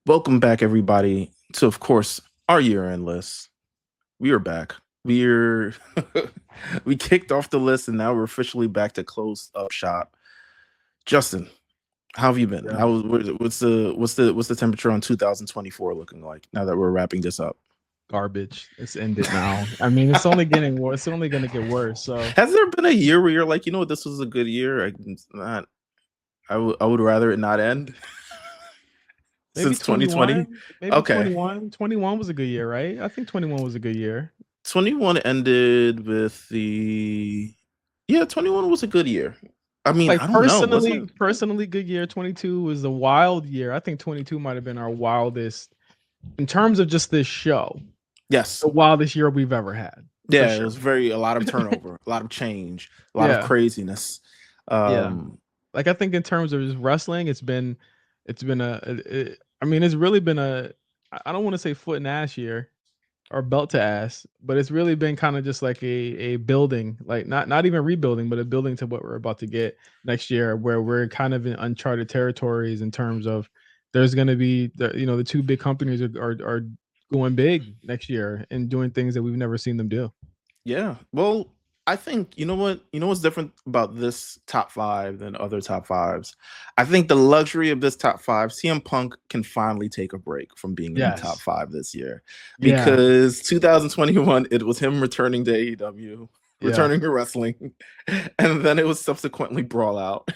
Welcome back, everybody, to, of course, our year-end list. We are back. We're we kicked off the list, and now we're officially back to close up shop. Justin, how have you been? Yeah, What's the temperature on 2024 looking like now that we're wrapping this up? garbage. It's ended now. I mean, it's only getting worse. It's only going to get worse. So Has there been a year where you're like, you know what, this was a good year? I would rather it not end maybe since 2020. 21, maybe Okay, 21. 21 was a good year, right? I think 21 was a good year. 21 ended with the yeah, 21 was a good year. I mean, Like I don't know, wasn't it? personally, good year. 22 was a wild year. I think 22 might have been our wildest in terms of just this show, Yes. the wildest year we've ever had, for Yeah, it sure. was a lot of turnover, a lot of change, a lot of Yeah, craziness. yeah. Um, Like I think in terms of just wrestling, it's been I mean, it's really been I don't want to say foot and ass year or belt to ass, but it's really been kind of just like a building, like not even rebuilding, but a building to what we're about to get next year, where we're kind of in uncharted territories in terms of there's going to be the two big companies are going big next year and doing things that we've never seen them do. yeah. Well, I think you know what's different about this top five than other top fives. I think the luxury of this top five, CM Punk can finally take a break from being in the top Yes. five this year, Yeah. because 2021 it was him returning to AEW, Yeah. returning to wrestling, and then it was subsequently Brawl Out,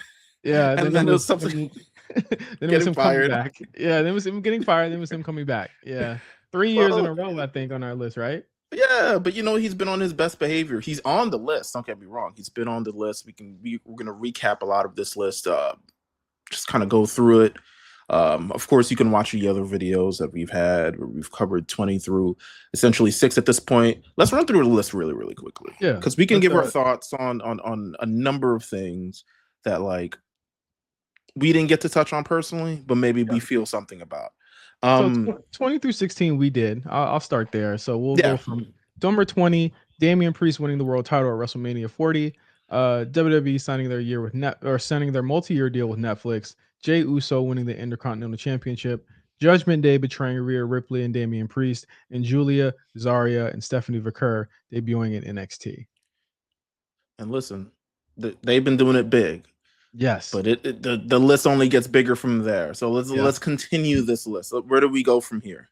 Yeah. and Then it then it was was subsequently then it was getting him coming fired. back. Yeah. Then it was him getting fired. Then it was him coming back. Yeah. 3 years in Well, a row, I think, on our list, right? yeah, but he's been on his best behavior. He's on the list. Don't get me wrong. He's been on the list. We're gonna recap a lot of this list. Just kind of go through it. Of course, you can watch the other videos that we've had where we've covered 20 through essentially six at this point. Let's run through the list really, really quickly Yeah. because we can Let's give do our it. thoughts on a number of things that like we didn't get to touch on personally, but maybe we feel something about. So Um, 20 through 16, we did. I'll start there. So we'll go yeah, from number 20, Damian Priest winning the world title at WrestleMania 40, WWE signing their year with net or signing their multi-year deal with Netflix, Jay Uso winning the Intercontinental Championship, Judgment Day betraying Rhea Ripley and Damian Priest, and Julia, Zarya, and Stephanie Vaquer debuting in NXT. and listen, they've been doing it big. Yes. But the list only gets bigger from there. So Yeah. let's continue this list. Where do we go from here?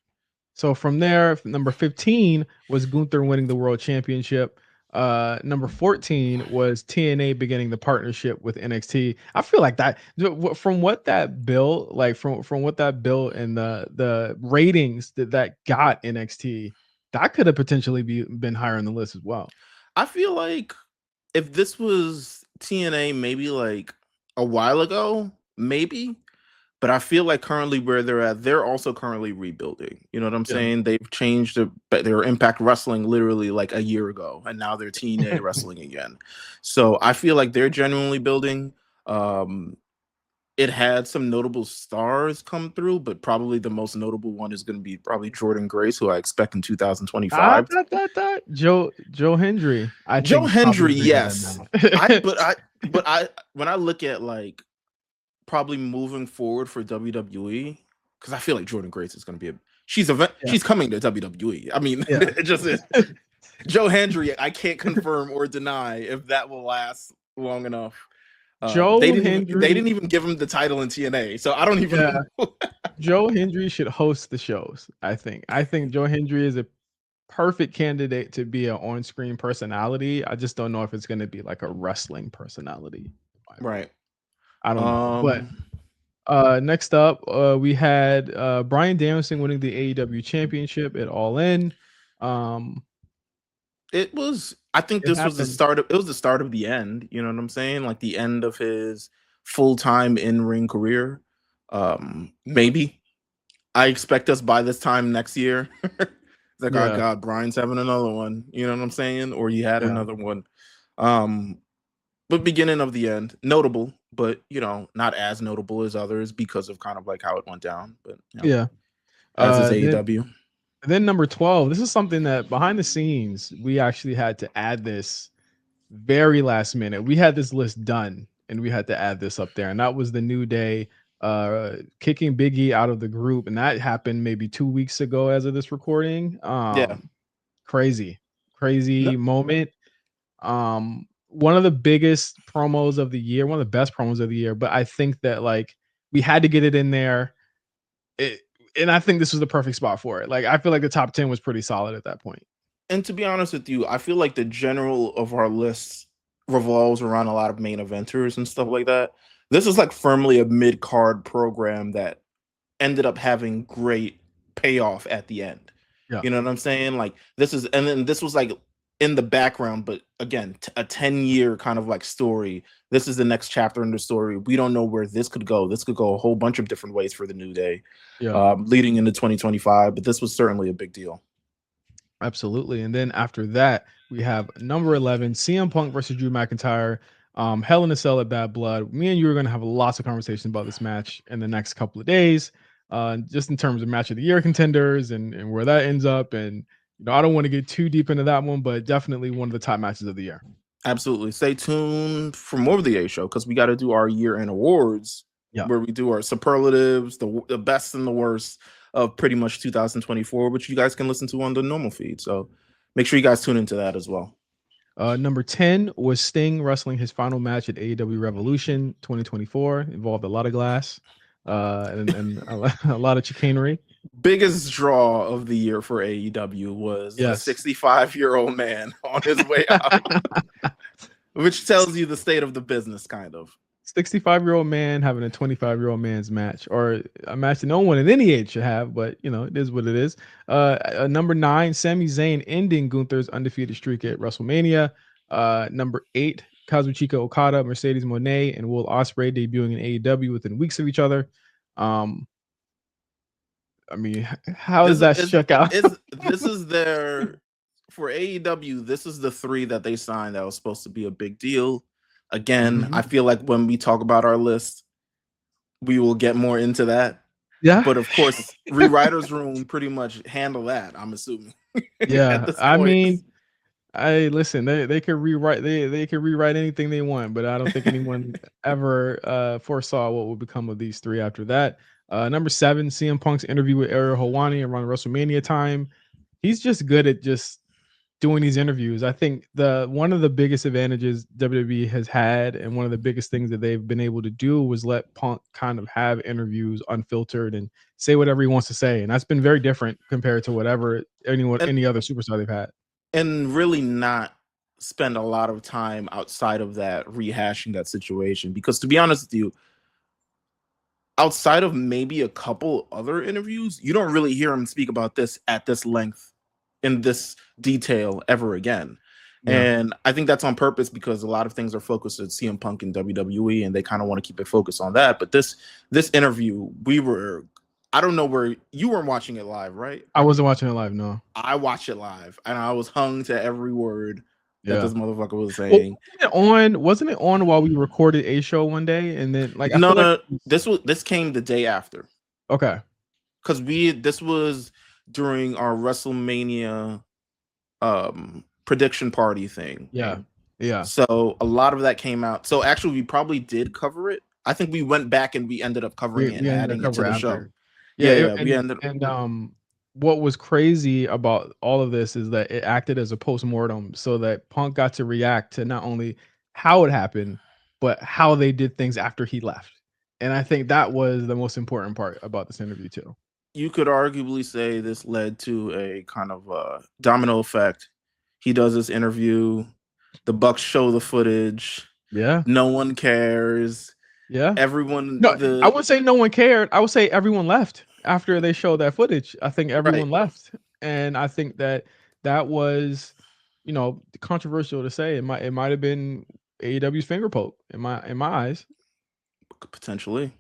So from there, number 15 was Gunther winning the world championship. Number 14 was TNA beginning the partnership with NXT. I feel like that from what that bill, like from what that bill and the ratings that got NXT, that could have potentially been higher on the list as well. I feel like if this was TNA maybe like a while ago, maybe. But I feel like currently where they're at, they're also currently rebuilding. You know what I'm Yeah. saying? They've changed their Impact Wrestling literally like a year ago, and now they're TNA wrestling again. So I feel like they're genuinely building. Um, it had some notable stars come through, but probably the most notable one is going to be probably Jordan Grace, who I expect in 2025. Joe Hendry, I Joe think is probably Hendry, bigger than yes. that. I when I look at like probably moving forward for WWE, because I feel like Jordan Grace is going to be Yeah. she's coming to WWE. I mean, Yeah. it just is. Joe Hendry, I can't confirm or deny if that will last long enough. Joe They Hendry, didn't even give him the title in TNA, so I don't yeah, even know. Joe Hendry should host the shows, I think. I think Joe Hendry is a perfect candidate to be an on-screen personality. I just don't know if it's gonna be like a wrestling personality, in my opinion. Right. I don't know. But Um, next up, we had Bryan Danielson winning the AEW championship at All In. Um, it was. I think it this was happened. the start of the end. You know what I'm saying? Like the end of his full time in ring career. Maybe I expect us by this time next year. It's like, oh Yeah, God, Brian's having another one. You know what I'm saying? Or you had yeah, another one. Um, but beginning of the end, notable, but not as notable as others because of kind of like how it went down. But yeah. as is Then AEW. number 12, this is something that behind the scenes, we actually had to add this very last minute. We had this list done and we had to add this up there. And that was the New Day kicking Big E out of the group, and that happened maybe 2 weeks ago as of this recording. Yeah. Crazy, No, crazy moment. One of the biggest promos of the year, one of the best promos of the year, but I think that like we had to get it in there. It, and I think this was the perfect spot for it. Like I feel like the top 10 was pretty solid at that point. and to be honest with you, I feel like the general of our list revolves around a lot of main eventers and stuff like that. This is like firmly a mid card program that ended up having great payoff at the end. Yeah. You know what I'm saying? Like this is, and then this was like in the background, but again, a 10-year kind of like story. This is the next chapter in the story. We don't know where this could go. This could go a whole bunch of different ways for the New Day, Yeah. leading into 2025. But this was certainly a big deal. Absolutely. And then after that, we have number 11, CM Punk versus Drew McIntyre. Hell in a Cell at Bad Blood. Me and you are going to have lots of conversations about this match in the next couple of days, just in terms of match of the year contenders and where that ends up. And I don't want to get too deep into that one, but definitely one of the top matches of the year. Absolutely. Stay tuned for more of the A Show because we got to do our year-end awards, where we do our superlatives, the best and the worst of pretty much 2024, which you guys can listen to on the normal feed. So make sure you guys tune into that as well. Number 10 was Sting wrestling his final match at AEW Revolution 2024. Involved a lot of glass and a lot of chicanery. Biggest draw of the year for AEW was a 65-year-old man on his way out, which tells you the state of the business, kind of. 65-year-old man having a 25-year-old man's match, or a match that no one at any age should have, but it is what it is. Number 9, Sami Zayn ending Gunther's undefeated streak at WrestleMania. Number 8, Kazuchika Okada, Mercedes Moné, and Will Ospreay debuting in AEW within weeks of each other. I mean, how does that check out? This is their for AEW. This is the 3 that they signed that was supposed to be a big deal. Again, I feel like when we talk about our list, we will get more into that. Yeah. But of course, Rewriters Room pretty much handle that, I'm assuming. Yeah. I mean, listen, they could rewrite they could rewrite anything they want, but I don't think anyone ever foresaw what would become of these 3 after that. Number 7, CM Punk's interview with Ariel Helwani around WrestleMania time. He's just good at just doing these interviews. I think one of the biggest advantages WWE has had, and one of the biggest things that they've been able to do, was let Punk kind of have interviews unfiltered and say whatever he wants to say, and that's been very different compared to whatever any other superstar they've had. And really not spend a lot of time outside of that rehashing that situation, because to be honest with you, outside of maybe a couple other interviews, you don't really hear him speak about this at this length, in this detail, ever again. Yeah. And I think that's on purpose, because a lot of things are focused at CM Punk and WWE, and they kind of want to keep it focused on that. But this interview, I don't know where you weren't watching it live, right? I wasn't watching it live, no. I watched it live, and I was hung to every word that this motherfucker was saying. Wasn't it on while we recorded a show one day, and then no, this came the day after. Okay, because this was during our WrestleMania prediction party thing. Yeah. So a lot of that came out. So actually, we probably did cover it. I think we went back and we ended up covering it and adding it to the show. And what was crazy about all of this is that it acted as a post-mortem, so that Punk got to react to not only how it happened, but how they did things after he left. And I think that was the most important part about this interview too. You could arguably say this led to a kind of domino effect. He does this interview, the Bucks show the footage. Yeah. No one cares. Yeah. Everyone. No, I wouldn't say no one cared. I would say everyone left after they showed that footage. I think everyone left. And I think that was, controversial to say. It might have been AEW's finger poke in my eyes. Potentially.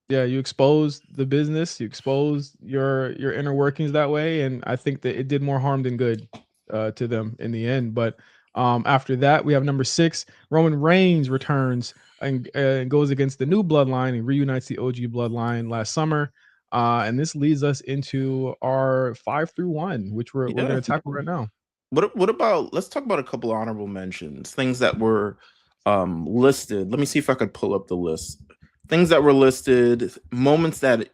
Yeah, you exposed the business, you exposed your inner workings that way, and I think that it did more harm than good to them in the end. But after that, we have number 6, Roman Reigns returns and goes against the new bloodline and reunites the OG bloodline last summer. And this leads us into our 5 through 1, which we're going to tackle right now. What about, let's talk about a couple of honorable mentions, things that were listed. Let me see if I could pull up the list things that were listed, moments that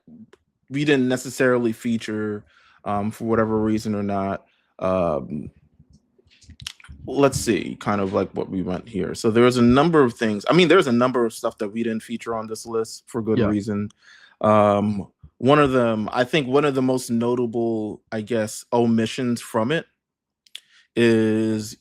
we didn't necessarily feature for whatever reason or not. Let's see, kind of like what we went here. So there was a number of things. I mean, there's a number of stuff that we didn't feature on this list for good Yeah. reason. One of them, I think one of the most notable, I guess, omissions from it is,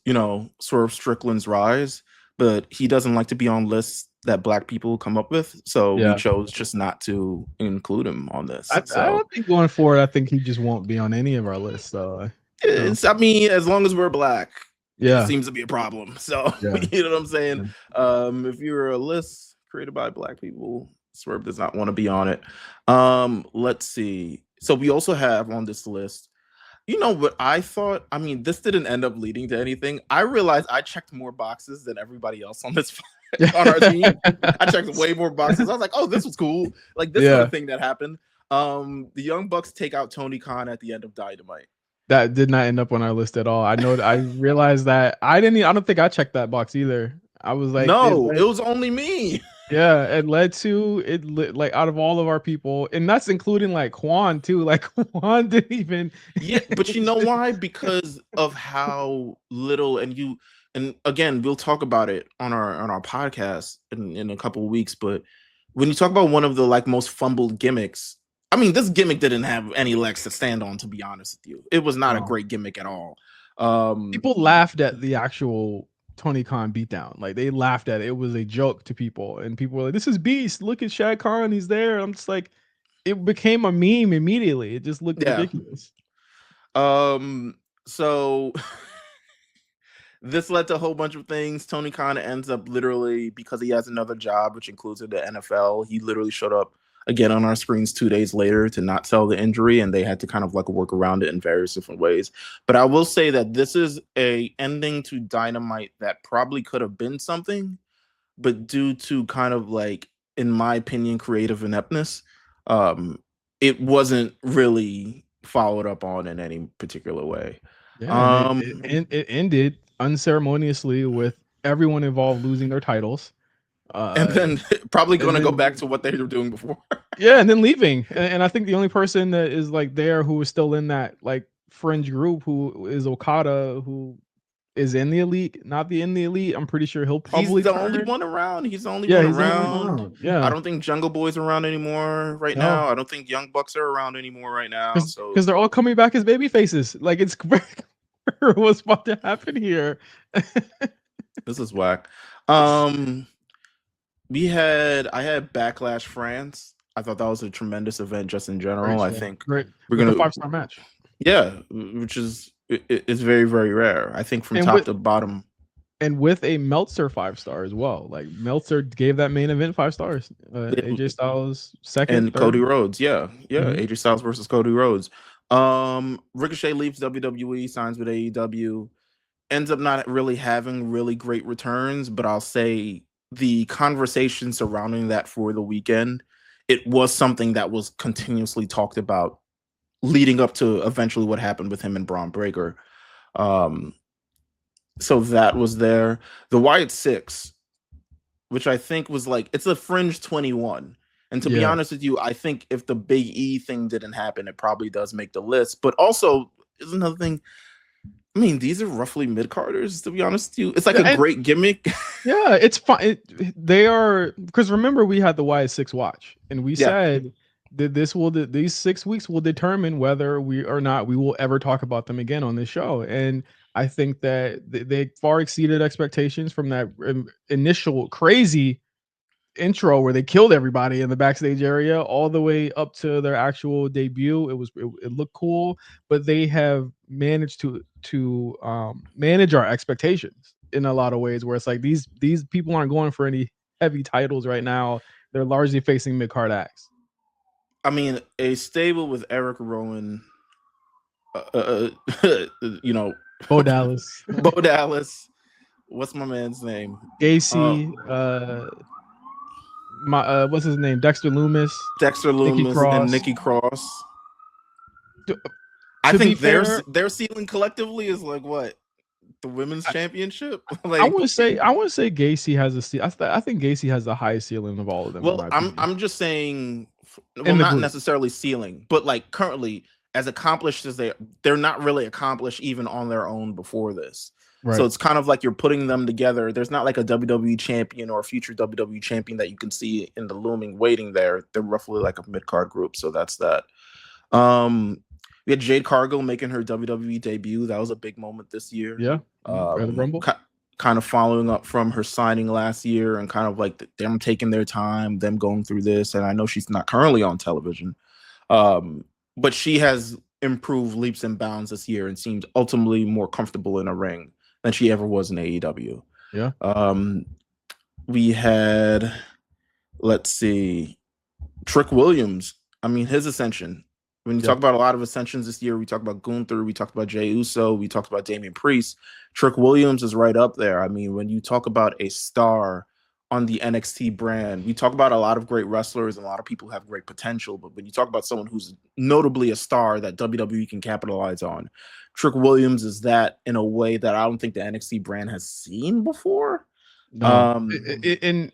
Swerve Strickland's rise, but he doesn't like to be on lists that Black people come up with. So we Yeah. chose just not to include him on this. I So don't think going forward, I think he just won't be on any of our lists. So I mean, as long as we're Black, yeah, it seems to be a problem. So Yeah. you know what I'm saying? If you're a list created by Black people, Swerve does not want to be on it. Let's see. So we also have on this list, what I thought? I mean, this didn't end up leading to anything. I realized I checked more boxes than everybody else on this on our team. I checked way more boxes. I was like, oh, this was cool. Like this was a thing that happened. The Young Bucks take out Tony Khan at the end of Dynamite. That did not end up on our list at all. I know. I realized that I don't think I checked that box either. I was like, no, it was only me. Yeah, it led to like out of all of our people, and that's including like Juan too. Like Juan didn't even. Yeah, but you know why? Because of how little, and again, we'll talk about it on our podcast in a couple of weeks. But when you talk about one of the like most fumbled gimmicks, I mean, this gimmick didn't have any legs to stand on. To be honest with you, it was not a great gimmick at all. People laughed at the actual Tony Khan beatdown. Like they laughed at it. It was a joke to people, and people were like, "This is Beast. Look at Shad Khan. He's there." I'm just like, it became a meme immediately. It just looked ridiculous. So this led to a whole bunch of things. Tony Khan ends up literally, because he has another job, which includes the NFL, he literally showed up again on our screens 2 days later to not sell the injury, and they had to kind of like work around it in various different ways. But I will say that this is a ending to Dynamite that probably could have been something, but due to kind of like, in my opinion, creative ineptness, it wasn't really followed up on in any particular way. Yeah, it ended unceremoniously with everyone involved losing their titles. And then probably going to go back to what they were doing before. Yeah, and then leaving. And I think the only person that is like there who is still in that like fringe group who is Okada, who is in the elite, not in the elite. I'm pretty sure he'll probably. He's the only one around. He's the only one around. Yeah, I don't think Jungle Boy's around anymore right now. I don't think Young Bucks are around anymore right now. So because they're all coming back as baby faces. Like it's what's about to happen here. This is whack. I had Backlash France. I thought that was a tremendous event just in general. I think we're gonna 5-star match. Yeah, which is it's very, very rare. I think from top to bottom. And with a Meltzer 5-star as well. Like Meltzer gave that main event 5 stars. AJ Styles second, and third. Cody Rhodes. Yeah. AJ Styles versus Cody Rhodes. Ricochet leaves WWE, signs with AEW, ends up not really having really great returns, but I'll say the conversation surrounding that for the weekend, it was something that was continuously talked about leading up to eventually what happened with him and Braun Breaker. So that was there. The Wyatt 6, which I think was like, it's a fringe 21. And to be honest with you, I think if the Big E thing didn't happen, it probably does make the list. But also, is another thing, I mean, these are roughly mid-carders, to be honest with you. It's like a great gimmick. Yeah, it's fine. They are, because remember, we had the Wyatt 6 watch, and we said that these 6 weeks will determine whether we or not we will ever talk about them again on this show. And I think that they far exceeded expectations from that initial crazy intro where they killed everybody in the backstage area all the way up to their actual debut. It looked cool, but they have managed to manage our expectations in a lot of ways, where it's like these people aren't going for any heavy titles right now. They're largely facing mid-card acts. I mean, a stable with Eric Rowan, Bo Dallas. Bo Dallas. What's my man's name? Gacy. What's his name? Dexter Loomis. And Nikki Cross. I think their ceiling collectively is like what? the women's championship. I Like, wouldn't say Gacy has a I think Gacy has the highest ceiling of all of them in well, my I'm opinion. I'm just saying, well, In the not group. necessarily ceiling, but like currently, as accomplished as they're not really accomplished even on their own before this. So Right. it's kind of like you're putting them together. There's not like a WWE champion or a future WWE champion that you can see in the looming waiting there. They're roughly like a mid card group. So that's that. We had Jade Cargill making her WWE debut. That was a big moment this year. Yeah. At the Rumble. Kind of following up from her signing last year and kind of like them taking their time, them going through this. And I know she's not currently on television, but she has improved leaps and bounds this year and seems ultimately more comfortable in a ring than she ever was in AEW. Yeah. We had, let's see, Trick Williams. I mean, his ascension. When you talk about a lot of ascensions this year, we talked about Gunther, we talked about Jey Uso, we talked about Damian Priest. Trick Williams is right up there. I mean, when you talk about a star on the NXT brand, we talk about a lot of great wrestlers and a lot of people have great potential. But when you talk about someone who's notably a star that WWE can capitalize on, Trick Williams is that in a way that I don't think the NXT brand has seen before. No, and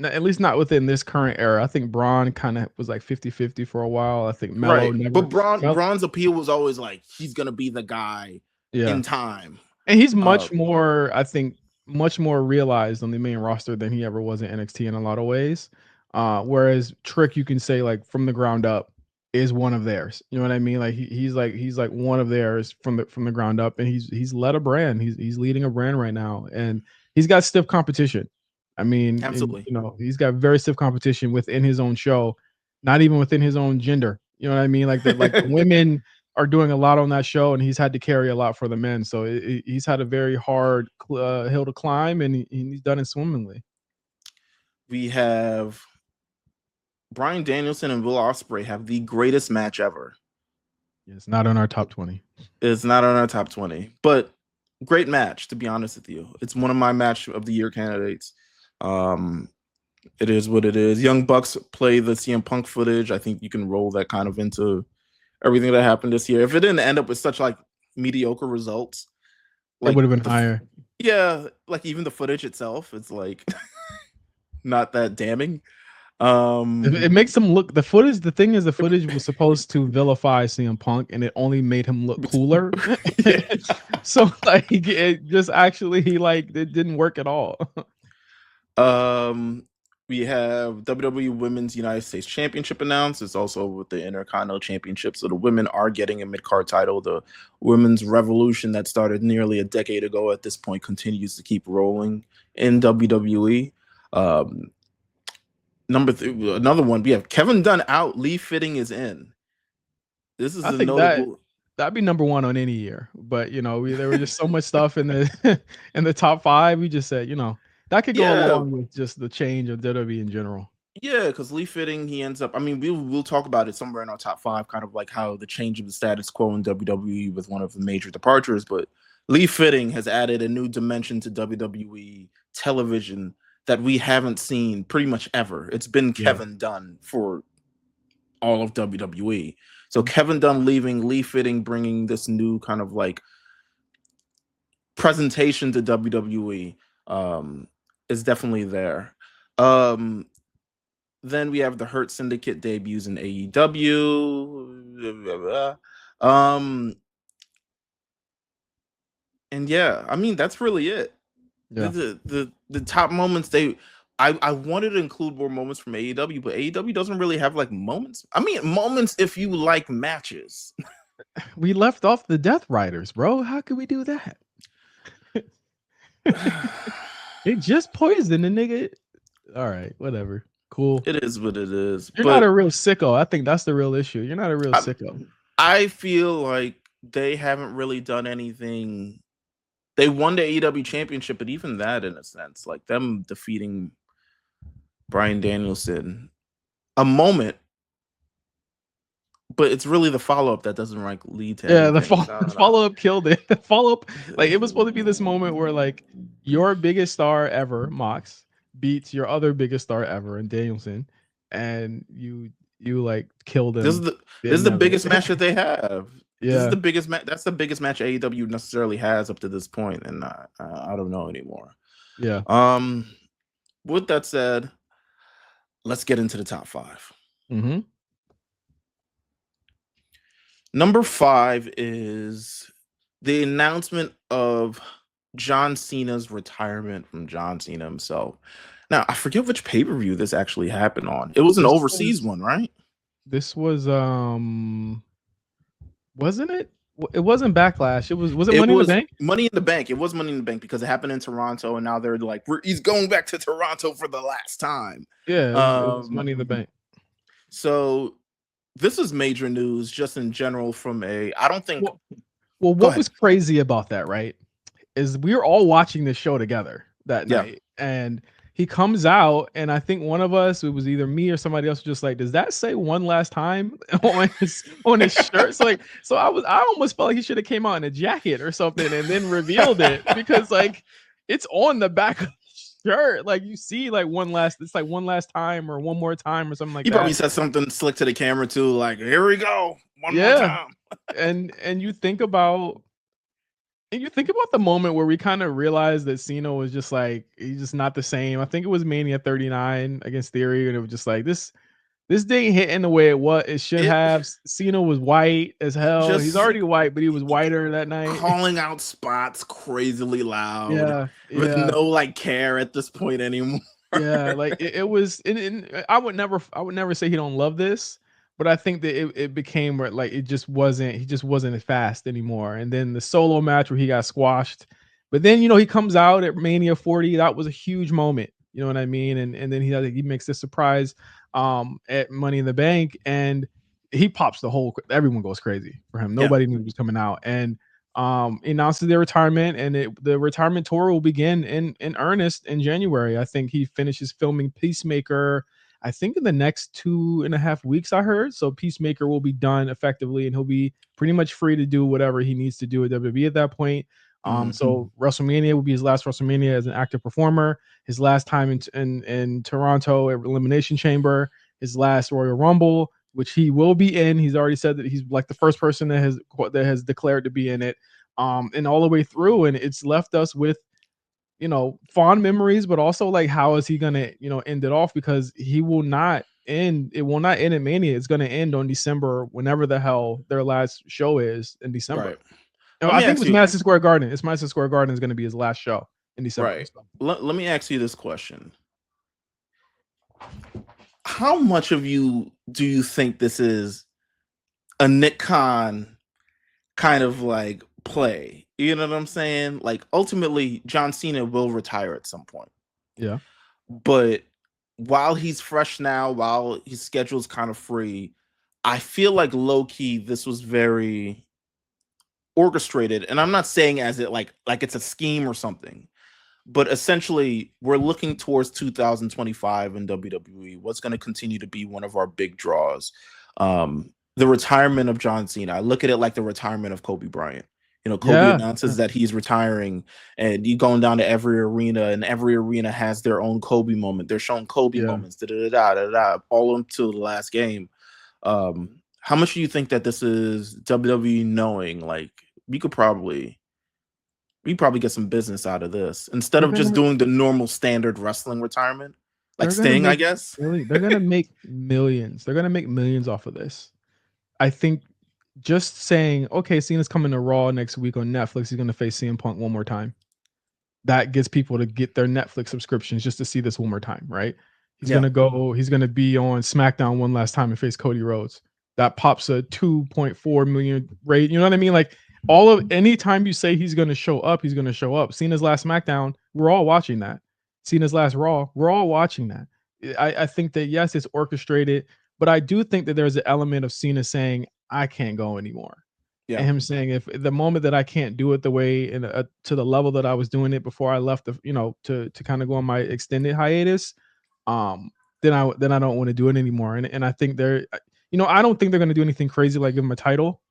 at least not within this current era. I think Braun kind of was like 50-50 for a while. I think Melo never. But Braun's appeal was always like he's gonna be the guy in time, and he's much more. I think much more realized on the main roster than he ever was in NXT in a lot of ways. Whereas Trick, you can say like from the ground up is one of theirs. You know what I mean? Like he's like one of theirs from the ground up, and he's led a brand. He's leading a brand right now, and he's got stiff competition. I mean, absolutely. And, he's got very stiff competition within his own show, not even within his own gender. You know what I mean? Like the women are doing a lot on that show, and he's had to carry a lot for the men. So he's had a very hard hill to climb, and he's done it swimmingly. We have Bryan Danielson and Will Ospreay have the greatest match ever. It's not on our top 20. It's not on our top 20, but great match, to be honest with you. It's one of my match of the year candidates. It is what it is. Young Bucks play the CM Punk footage. I think you can roll that kind of into everything that happened this year. If it didn't end up with such like mediocre results, like, it would have been higher. Yeah, like even the footage itself, it's like not that damning. It makes him look. The footage. The thing is, the footage was supposed to vilify CM Punk, and it only made him look cooler. So like, it just actually it didn't work at all. We have WWE Women's United States Championship announced. It's also with the Intercontinental Championship. So the women are getting a mid-card title. The women's revolution that started nearly a decade ago at this point continues to keep rolling in WWE. Another one, we have Kevin Dunn out. Lee Fitting is in. This is that'd be number one on any year. But there was just so much stuff in the top 5. We just said, that could go along with just the change of WWE in general. Yeah, because Lee Fitting, he ends up. I mean, we'll talk about it somewhere in our top 5, kind of like how the change of the status quo in WWE with one of the major departures. But Lee Fitting has added a new dimension to WWE television that we haven't seen pretty much ever. It's been Kevin Dunn for all of WWE. So Kevin Dunn leaving, Lee Fitting bringing this new kind of like presentation to WWE is definitely there. Then we have the Hurt Syndicate debuts in AEW. And yeah, I mean, that's really it. Yeah. The top moments I wanted to include more moments from AEW, but AEW doesn't really have like moments. I mean, moments if you like matches. We left off the Death Riders, bro. How could we do that? It just poisoned the nigga. All right, whatever. Cool. It is what it is. You're not a real sicko. I think that's the real issue. You're not a real sicko. I feel like they haven't really done anything. They won the AEW championship, but even that, in a sense, like them defeating Bryan Danielson, a moment, but it's really the follow-up that doesn't like lead to anything. The follow-up killed it. The follow-up, like it was supposed to be this moment where like your biggest star ever, Mox, beats your other biggest star ever in Danielson, and you like killed him. This is the biggest match that they have. This is Yeah. the biggest match. That's the biggest match AEW necessarily has up to this point, and I don't know anymore. Yeah. With that said, let's get into the top 5. Mm-hmm. Number 5 is the announcement of John Cena's retirement from John Cena himself. Now, I forget which pay-per-view this actually happened on. It was an overseas one, right? This was wasn't it? It wasn't Backlash. Was it Money in the Bank? Money in the Bank. It was Money in the Bank because it happened in Toronto, and now they're like, he's going back to Toronto for the last time. Yeah, it was Money in the Bank. So this is major news just in general from I don't think. Well, what was crazy about that, right, is we were all watching this show together that night, and he comes out, and I think one of us, it was either me or somebody else, was just like, does that say "one last time" on his shirt? So I almost felt like he should have came out in a jacket or something and then revealed it, because like it's on the back of the shirt, like you see like one last time or one more time or something like that. He probably said something slick to the camera too, like, here we go, one more time. and you think about the moment where we kind of realized that Cena was just like, he's just not the same. I think it was Mania 39 against Theory, and it was just like this didn't hit in the way it should have. Cena was white as hell. He's already white, but he was whiter that night. Calling out spots crazily loud. With no like care at this point anymore. Yeah, like it was. And I would never say he don't love this, but I think that it became where like he just wasn't as fast anymore. And then the solo match where he got squashed, but then he comes out at Mania 40. That was a huge moment. You know what I mean? And then he makes this surprise at Money in the Bank, and he pops everyone goes crazy for him. Nobody knew he was coming out, and announces their retirement, and the retirement tour will begin in earnest in January. I think he finishes filming Peacemaker, I think in the next 2.5 weeks, I heard. So Peacemaker will be done effectively, and he'll be pretty much free to do whatever he needs to do at WWE at that point. So WrestleMania will be his last WrestleMania as an active performer. His last time in Toronto at Elimination Chamber. His last Royal Rumble, which he will be in. He's already said that he's like the first person that has declared to be in it. And all the way through, and it's left us with fond memories, but also like, how is he gonna end it off? Because he will not end. It will not end at Mania. It's gonna end on December, whenever the hell their last show is in December. Right. I think it was Madison Square Garden. It's Madison Square Garden is going to be his last show in December. Right. Let me ask you this question. How much do you think this is a Nick Khan kind of like play? You know what I'm saying? Like, ultimately, John Cena will retire at some point. Yeah. But while he's fresh now, while his schedule's kind of free, I feel like low-key this was very orchestrated, and I'm not saying as it like it's a scheme or something, but essentially we're looking towards 2025 in WWE. What's going to continue to be one of our big draws? The retirement of John Cena. I look at it like the retirement of Kobe Bryant. Kobe announces that he's retiring, and you going down to every arena, and every arena has their own Kobe moment. They're showing Kobe moments, all until the last game. How much do you think that this is WWE knowing like we probably get some business out of this instead of just doing the normal standard wrestling retirement, like Sting, I guess? Really, they're gonna make millions. They're gonna make millions off of this. I think just saying, okay, Cena's coming to Raw next week on Netflix. He's gonna face CM Punk one more time. That gets people to get their Netflix subscriptions just to see this one more time, right? He's gonna go. He's gonna be on SmackDown one last time and face Cody Rhodes. That pops a 2.4 million rate. You know what I mean? Like, anytime you say he's going to show up, he's going to show up. Cena's last SmackDown, we're all watching that. Cena's last Raw, we're all watching that. I think that, yes, it's orchestrated, but I do think that there's an element of Cena saying, I can't go anymore. Yeah. And him saying, if the moment that I can't do it the way to the level that I was doing it before I left, to kind of go on my extended hiatus, then I don't want to do it anymore. And I think I don't think they're going to do anything crazy like give him a title.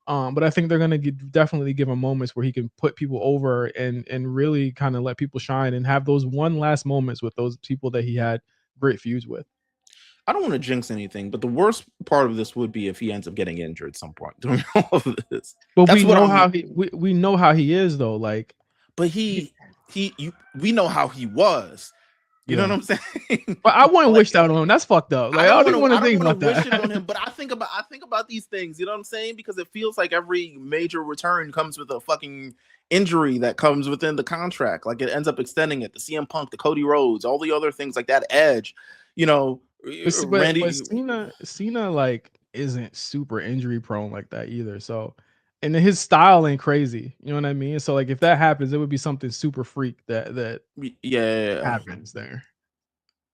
But I think they're going to definitely give him moments where he can put people over and really kind of let people shine and have those one last moments with those people that he had great feuds with. I don't want to jinx anything, but the worst part of this would be if he ends up getting injured at some point during all of this. But That's we what know I'm. how we know how he is though. Like But he, we know how he was. You know what yeah. I'm saying? But I wouldn't Like, wish that on him. That's fucked up. Like I I don't don't want even to. want I to don't think want about to wish it on that. him. But I think about these things. You know what I'm saying? Because it feels like every major return comes with a fucking injury that comes within the contract. Like it ends up extending it. The CM Punk, the Cody Rhodes, all the other things like that. Edge, you know, But Randy. Cena like isn't super injury prone like that either. So and then his style ain't crazy. You know what I mean? So like if that happens, it would be something super freak that Yeah, happens there.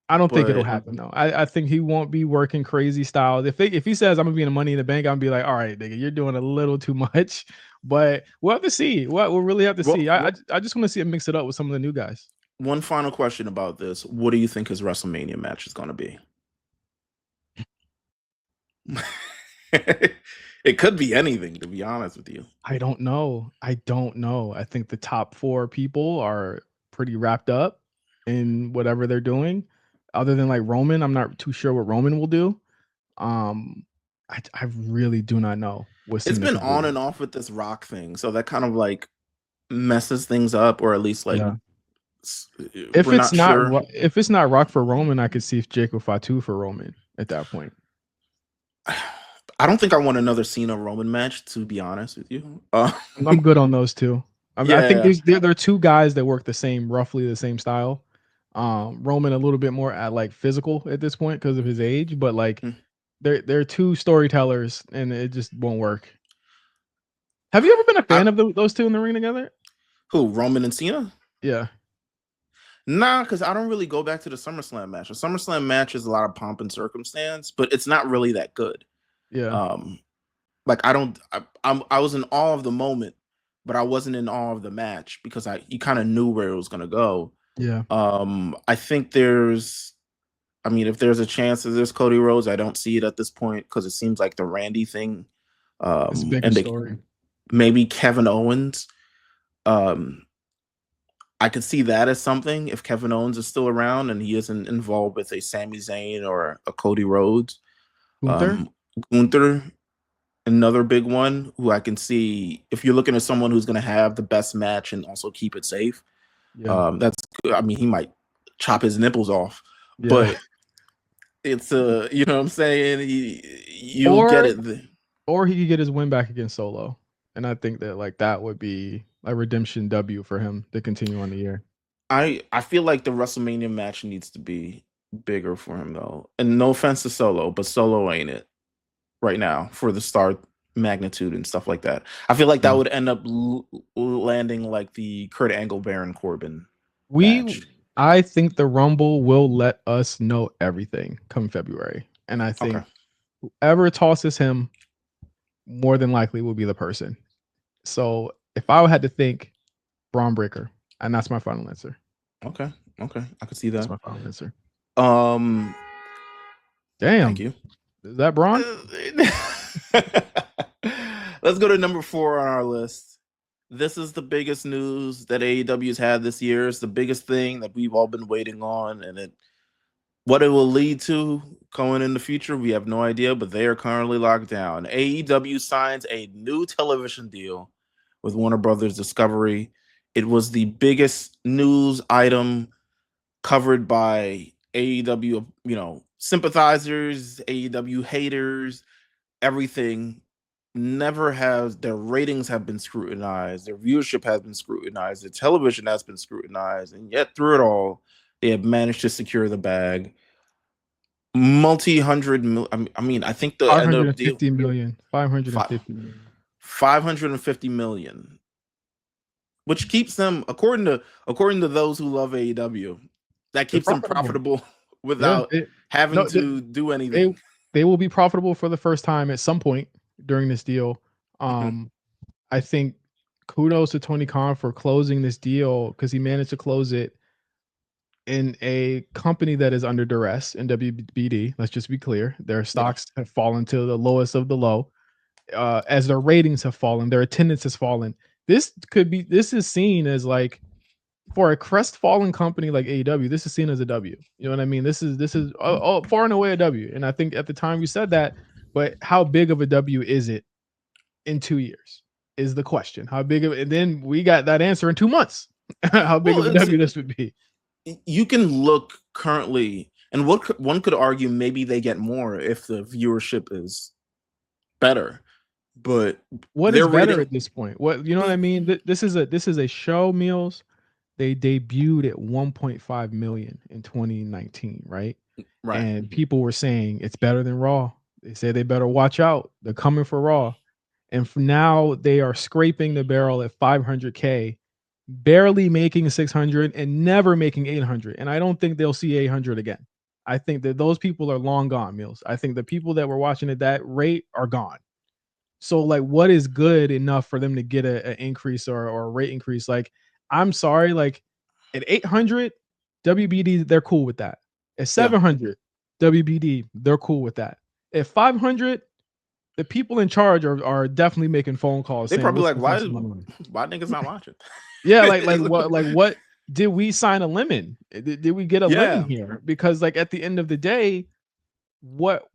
I don't think it'll but happen though. I think he won't be working crazy styles. If he says I'm gonna be in the Money in the Bank, I'm gonna be like, all right, nigga, you're doing a little too much. But we'll have to see. We'll really have to see. well, I just want to see him mix it up with some of the new guys. one final question about this: what do you think his WrestleMania match is going to be? It could be anything, to be honest with you. I don't know. I don't know. I think the top 4 people are pretty wrapped up in whatever they're doing. Other than like Roman, I'm not too sure what Roman will do. Um, I really do not know what It's Cena been could on do. and off with this Rock thing, so that kind of like messes things up, or at least like Yeah. s- we're not sure. If it's not Rock for Roman, I could see if Jacob Fatu for Roman at that point. I don't think I want another Cena Roman match, to be honest with you. I'm good on those two. I think Yeah, there are 2 guys that work the same, roughly the same style. Roman a little bit more at like physical at this point because of his age, but like hmm. they're 2 storytellers and it just won't work. Have you ever been a I, fan of those 2 in the ring together? who Roman and Cena? Yeah. Nah, because I don't really go back to the SummerSlam match. A SummerSlam match is a lot of pomp and circumstance, but it's not really that good. Yeah. Um, like I don't, I was in awe of the moment, but I wasn't in awe of the match because you kind of knew where it was gonna go. Yeah. I think I mean, if there's a chance that there's Cody Rhodes, I don't see it at this point because it seems like the Randy thing, It's a bigger and story. maybe Kevin Owens. Um, I could see that as something if Kevin Owens is still around and he isn't involved with a Sami Zayn or a Cody Rhodes. Gunther? Um, Gunther, another big one who I can see if you're looking at someone who's going to have the best match and also keep it safe. Yeah. That's good. I mean, he might chop his nipples off, Yeah. but it's you know what I'm saying? You'll get Or it. or he could get his win back against Solo. And I think that like that would be a redemption W for him to continue on the year. I feel like the WrestleMania match needs to be bigger for him though. And no offense to Solo, but Solo ain't it right now for the star magnitude and stuff like that. I feel like that Yeah. would end up landing like the Kurt Angle Baron Corbin We match. I think the Rumble will let us know everything come February. And I Okay. think whoever tosses him more than likely will be the person. So if I had to think, Braun Breaker, and that's my final answer. Okay. Okay. I could see That's that. my final answer. Um Damn. Thank you. Is that Braun? Let's go to number 4 on our list. This is the biggest news that AEW's had this year. It's the biggest thing that we've all been waiting on, and what it will lead to going in the future, we have no idea, but they are currently locked down. AEW signs a new television deal with Warner Brothers Discovery. It was the biggest news item covered by AEW, sympathizers, AEW haters, everything. Never has their ratings have been scrutinized, their viewership has been scrutinized, their television has been scrutinized, and yet through it all, they have managed to secure the bag. Multi-hundred mil. I mean, I think the end of deal 550 million. 550 five, million. 550 million, which keeps them according to those who love AEW, that They're keeps them profitable. profitable Yeah. without having No, to do they anything. they will be profitable for the first time at some point during this deal. Mhm. I think kudos to Tony Khan for closing this deal because he managed to close it in a company that is under duress in WBD. Let's just be clear. Their Yeah. stocks have fallen to the lowest of the low. As their ratings have fallen, their attendance has fallen. This is seen as like for a crestfallen company like AEW, this is seen as a W. You know what I mean? This is far and away a W. And I think at the time you said that, but how big of a W is it in 2 years? Is the question. How big of it? And then we got that answer in 2 months. How big Well, of a W this would be. you can look currently, and one could argue maybe they get more if the viewership is better. But what is better rating, at this point? What, you know what I mean? This is a show, Meals. They debuted at 1.5 million in 2019, right? right? And people were saying it's better than Raw. They said they better watch out. They're coming for Raw. And for now, they are scraping the barrel at 500K, barely making 600 and never making 800. And I don't think they'll see 800 again. I think that those people are long gone, Meals. I think the people that were watching at that rate are gone. So, like, what is good enough for them to get an increase or a rate increase? Like, I'm sorry, like at 800 WBD, they're cool with that. At 700 WBD, they're cool with that. At 500, the people in charge are definitely making phone calls They saying, probably "What's like, the why maximum?" niggas not watching? Yeah, like what did we sign a lemon? Did we get a lemon here? Because like at the end of the day, what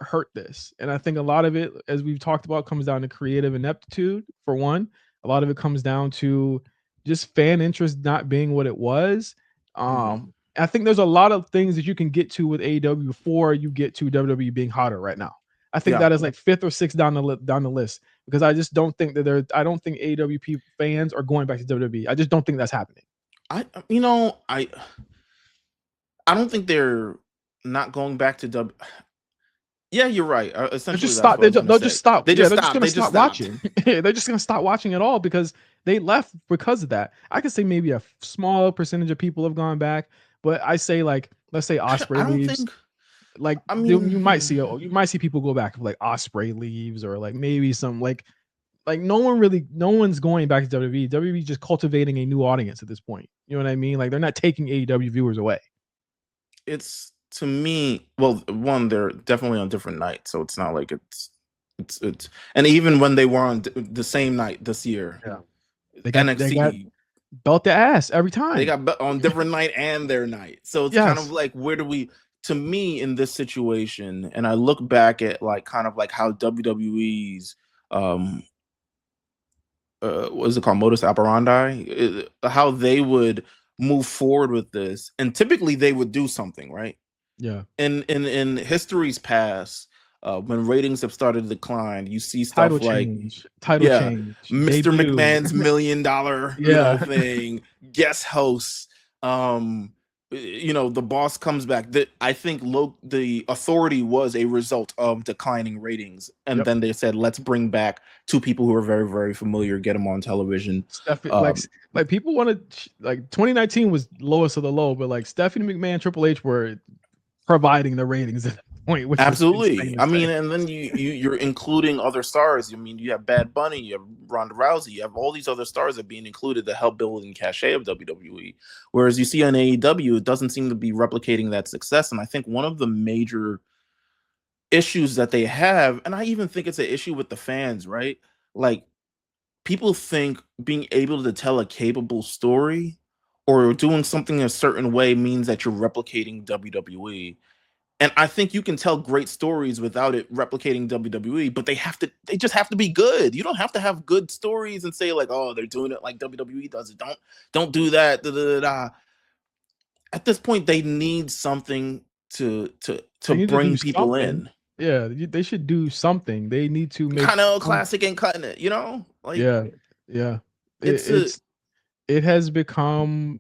hurt this? And I think a lot of it, as we've talked about, comes down to creative ineptitude for one. A lot of it comes down to just fan interest not being what it was. I think there's a lot of things that you can get to with AEW before you get to WWE being hotter right now. I think that is like fifth or sixth down the list, because I just don't think that I don't think AEW fans are going back to WWE. I just don't think that's happening. I don't think they're not going back to W. Yeah, you're right. Essentially, They'll just stop. They just stopped. They're just stop watching. They're just gonna stop watching it all because they left because of that. I could say maybe a small percentage of people have gone back, but I say like, let's say Osprey leaves. Like, I mean, you might see people go back if like Osprey leaves, or like maybe some like no one's going back to WWE. WWE just cultivating a new audience at this point. You know what I mean? Like, they're not taking AEW viewers away. It's, to me, well, one, they're definitely on different nights, so it's not like it's and even when they were on the same night this year, they got belt the ass every time. They got on different night and their night, so it's kind of like, where do we? To me, in this situation, and I look back at like kind of like how WWE's what is it called, modus operandi, how they would move forward with this, and typically they would do something, right? Yeah. In history's past, when ratings have started to decline, you see stuff change. Mr. McMahon's $1 million thing, guest hosts. The boss comes back. I think the Authority was a result of declining ratings, and then they said, let's bring back two people who are very, very familiar, get them on television. Like people wanted, like 2019 was lowest of the low, but like Stephanie McMahon, Triple H were providing the ratings at that point. Which absolutely, I mean, and then you're including other stars. I mean, you have Bad Bunny, you have Ronda Rousey, you have all these other stars that are being included to help build in cachet of WWE. Whereas you see on AEW, it doesn't seem to be replicating that success. And I think one of the major issues that they have, and I even think it's an issue with the fans, right? Like, people think being able to tell a capable story or doing something a certain way means that you're replicating WWE. And I think you can tell great stories without it replicating WWE, but they just have to be good. You don't have to have good stories and say like, oh, they're doing it like WWE does it. Don't do that. Da, da, da, da. At this point, they need something to bring people in. Yeah, they should do something. They need to make Canelo Classic and cutting it, like, yeah. It has become,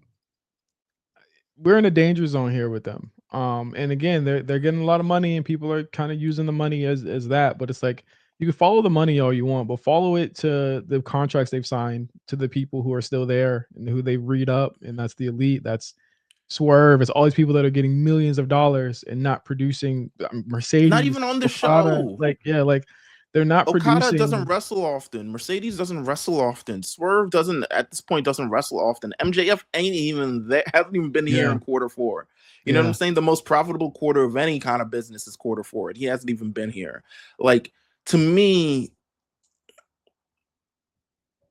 we're in a danger zone here with them. And again, they're getting a lot of money, and people are kind of using the money as that. But it's like, you can follow the money all you want, but follow it to the contracts they've signed, to the people who are still there and who they read up, and that's the Elite. That's Swerve. It's all these people that are getting millions of dollars and not producing. Mercedes, not even on the show. They're not producing. Okada doesn't wrestle often. Mercedes doesn't wrestle often. Swerve doesn't, at this point, doesn't wrestle often. MJF ain't even there, hasn't even been here in Q4. You know what I'm saying? The most profitable quarter of any kind of business is Q4. He hasn't even been here. Like, to me,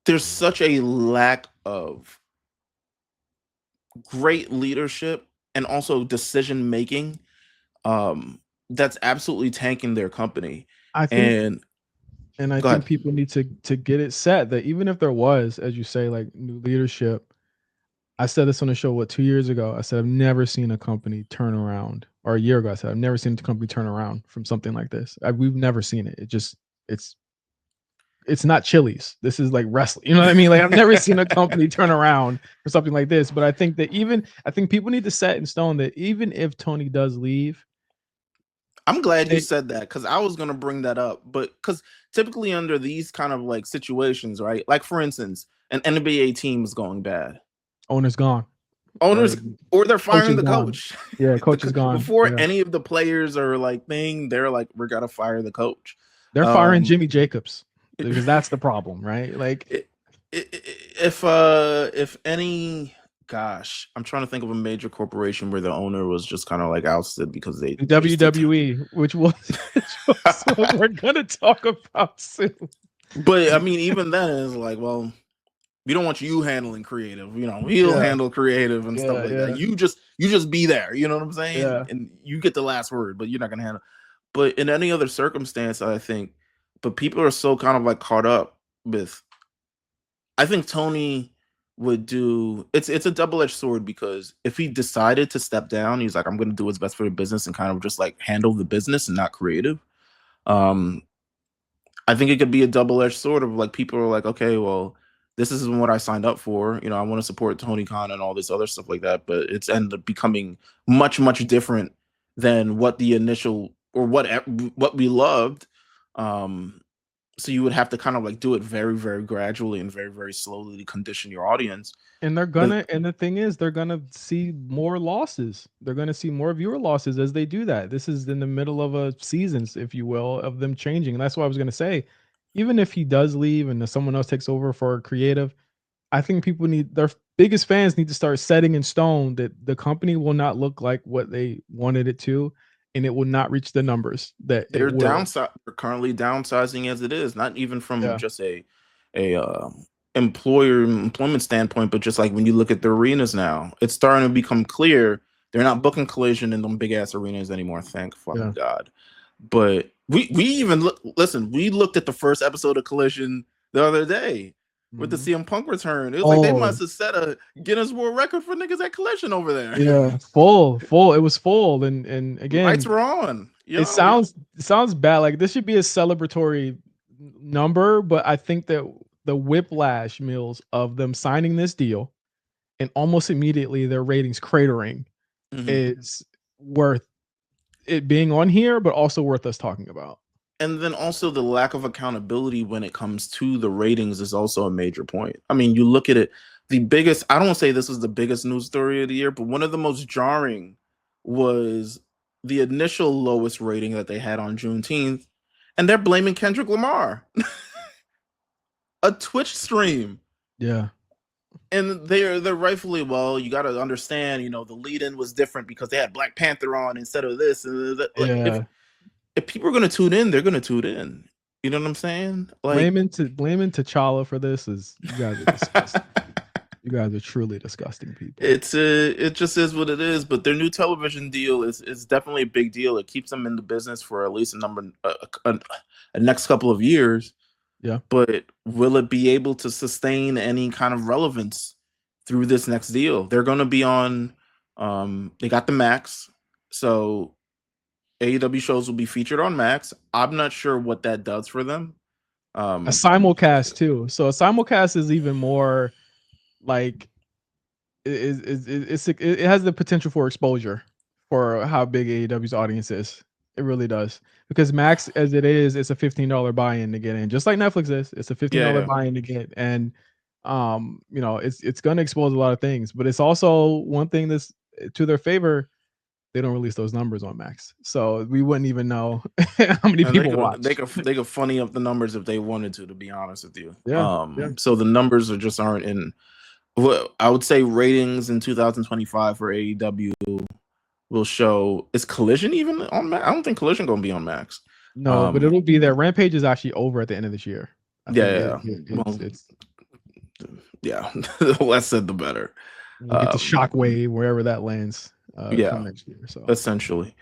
there's such a lack of great leadership and also decision making, that's absolutely tanking their company. I think And and I go think ahead. people need to get it set that even if there was, as you say, like new leadership, I said this on the show, what, 2 years ago? I said, "I've never seen a company turn around," or a year ago, I said, "I've never seen a company turn around from something like this." We've never seen it. It's it's not Chili's. This is like wrestling. You know what I mean? Like I've never seen a company turn around for something like this. But I think people need to set in stone that even if Tony does leave, I'm glad you they said that because I was gonna bring that up. But because typically under these kind of like situations, right? Like for instance, an NBA team is going bad. owner's gone, Owners right? or they're Coach firing is the gone. coach. Yeah, coach is gone. Before Yeah. any of the players are like they're like, we're gonna fire the coach. They're firing Um Jimmy Jacobs because that's the problem, right? Like it, if any, gosh, I'm trying to think of a major corporation where the owner was just kind of like ousted because they the just did. WWE, which was what we're gonna talk about soon. But I mean, even then it's like, well, we don't want you handling creative. He'll Yeah, handle creative and stuff yeah, like that. yeah, You just be there. You know what I'm saying? yeah. And you get the last word, but you're not gonna handle. But in any other circumstance, I think, but people are so kind of like caught up with. I think Tony would do. It's a double edged sword because if he decided to step down, he's like, I'm gonna do what's best for the business and kind of just like handle the business and not creative. Um, I think it could be a double-edged sword of like people are like, okay, well, this isn't what I signed up for. I want to support Tony Khan and all this other stuff like that, but it's ended up becoming much, much different than what the initial or what we loved. Um, so you would have to kind of like do it very, very gradually and very, very slowly to condition your audience. But And the thing is, they're gonna see more losses. They're gonna see more viewer losses as they do that. This is in the middle of a seasons, if you will, of them changing. And that's what I was gonna say. Even if he does leave and then someone else takes over for creative, I think people need their biggest fans need to start setting in stone that the company will not look like what they wanted it to, and it will not reach the numbers that it will. they're currently downsizing as it is, not even from Yeah. just a employment standpoint, but just like when you look at the arenas now, it's starting to become clear they're not booking Collision in them big ass arenas anymore. Thank fucking Yeah. God. But we even listen. We looked at the first episode of Collision the other day with the Mhm. CM Punk return. It was like they Oh, must have set a Guinness World Record for niggas at Collision over there. yeah, full. It was full, and Lights again, were on. it Yo, sounds bad. Like this should be a celebratory number, but I think that the whiplash meals of them signing this deal and almost immediately their ratings cratering mhm. is worth it being on here, but also worth us talking about. And then also the lack of accountability when it comes to the ratings is also a major point. I mean, you look at it, the biggest, I don't say this was the biggest news story of the year, but one of the most jarring was the initial lowest rating that they had on Juneteenth, and they're blaming Kendrick Lamar, a Twitch stream. Yeah. And they're rightfully, well, you got to understand, the lead in was different because they had Black Panther on instead of this. And that. Like, Yeah. if people are going to tune in, they're going to tune in. You know what I'm saying? Like, Blaming T'Challa for this is you guys are disgusting. You guys are truly disgusting people. it just is what it is. But their new television deal is definitely a big deal. It keeps them in the business for at least a next couple of years. Yeah. But will it be able to sustain any kind of relevance through this next deal? They're going to be on. They got the Max, so AEW shows will be featured on Max. I'm not sure what that does for them. A simulcast too. So a simulcast is even more like it has the potential for exposure for how big AEW's audience is. It really does. Because Max as it is, it's a $15 buy-in to get in. Just like Netflix is. It's a $15 Yeah, buy-in to get. And it's gonna expose a lot of things. But it's also one thing that's to their favor, they don't release those numbers on Max. So we wouldn't even know how many and they people could they watch. could they could funny up the numbers if they wanted to. To be honest with you, Yeah. Yeah. so the numbers are just aren't in. Well, I would say ratings in 2025 for AEW will show. Is Collision even on Max? I don't think Collision gonna be on Max. No, but Um, it'll be there. Rampage is actually over at the end of this year. I think yeah. Well, it's yeah, the less said the better. We'll get to Shockwave wherever that lands Yeah. come next year. So Essentially.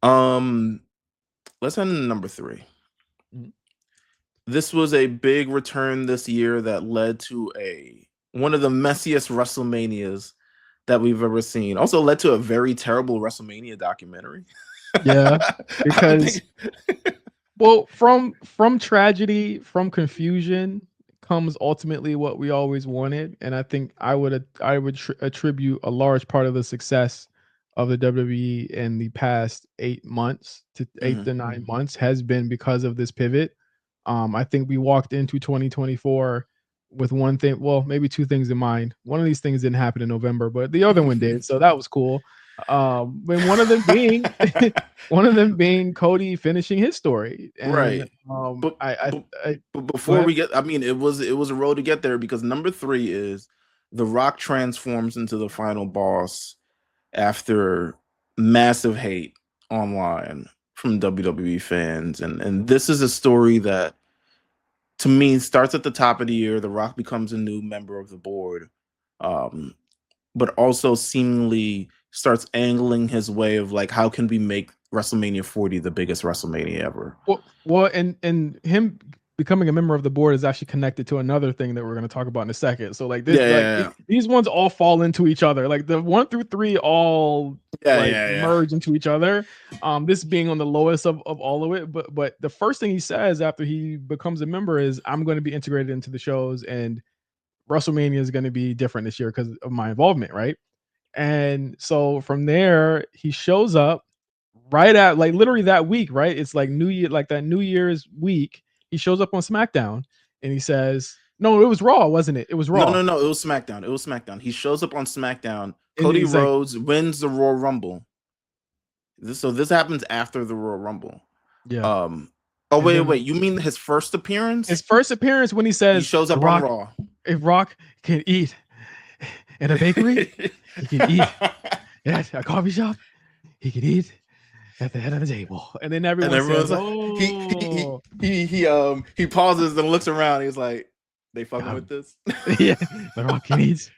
Let's head into number 3. Mhm. This was a big return this year that led to one of the messiest WrestleManias that we've ever seen. Also led to a very terrible WrestleMania documentary. Yeah, I because think- well, from tragedy, from confusion comes ultimately what we always wanted, and I think I would attribute a large part of the success of the WWE in the past 8 months to 8 to 9 months has been because of this pivot. I think we walked into 2024 with one thing, well, maybe 2 things in mind. One of these things didn't happen in November, but the other one did, so that was cool. And one of them being one of them being Cody finishing his story. And right. But, I but go before ahead. we get, I mean, it was a road to get there, because number 3 is The Rock transforms into the final boss after massive hate online from WWE fans, and this is a story that, to me, starts at the top of the year. The Rock becomes a new member of the board, but also seemingly starts angling his way of like, how can we make WrestleMania 40 the biggest WrestleMania ever? Well, and him becoming a member of the board is actually connected to another thing that we're going to talk about in a second. So like this, Yeah. these ones all fall into each other. Like the 1 through 3 all merge into each other. This being on the lowest of all of it, but the first thing he says after he becomes a member is, "I'm going to be integrated into the shows, and WrestleMania is going to be different this year because of my involvement," right? And so from there, he shows up right at like literally that week, right? It's like New Year, like that New Year's week. He shows up on SmackDown and he says, "No, it was Raw, wasn't it? It was Raw." No. It was SmackDown. It was SmackDown. He shows up on SmackDown. And Cody he's like, Rhodes wins the Royal Rumble. This happens after the Royal Rumble. yeah. Oh, And wait, then you mean his first appearance? his first appearance when he He says, shows "The up Rock, on Raw. if Rock can eat in a bakery, he can eat at a coffee shop, he can eat at the head of the table." And then everyone says, like, "Oh, he pauses and looks around. He's like, they fucking with this? yeah, The Rock can eat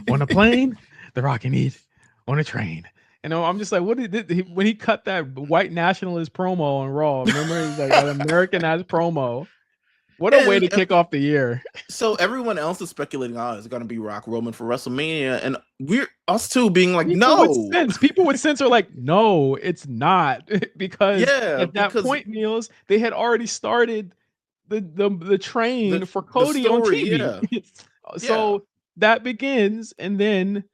on a plane, The Rock can eat on a train." And I'm just like, what did he, when he cut that white nationalist promo on Raw? Remember, he's like an American ass promo. What a way to kick off the year. So everyone else is speculating, oh, it's gonna be Rock Roman for WrestleMania, and we're us too being like, People with sense are like, no, it's not, because at that because point, Meals, they had already started the train for Cody on TV. So that begins, and then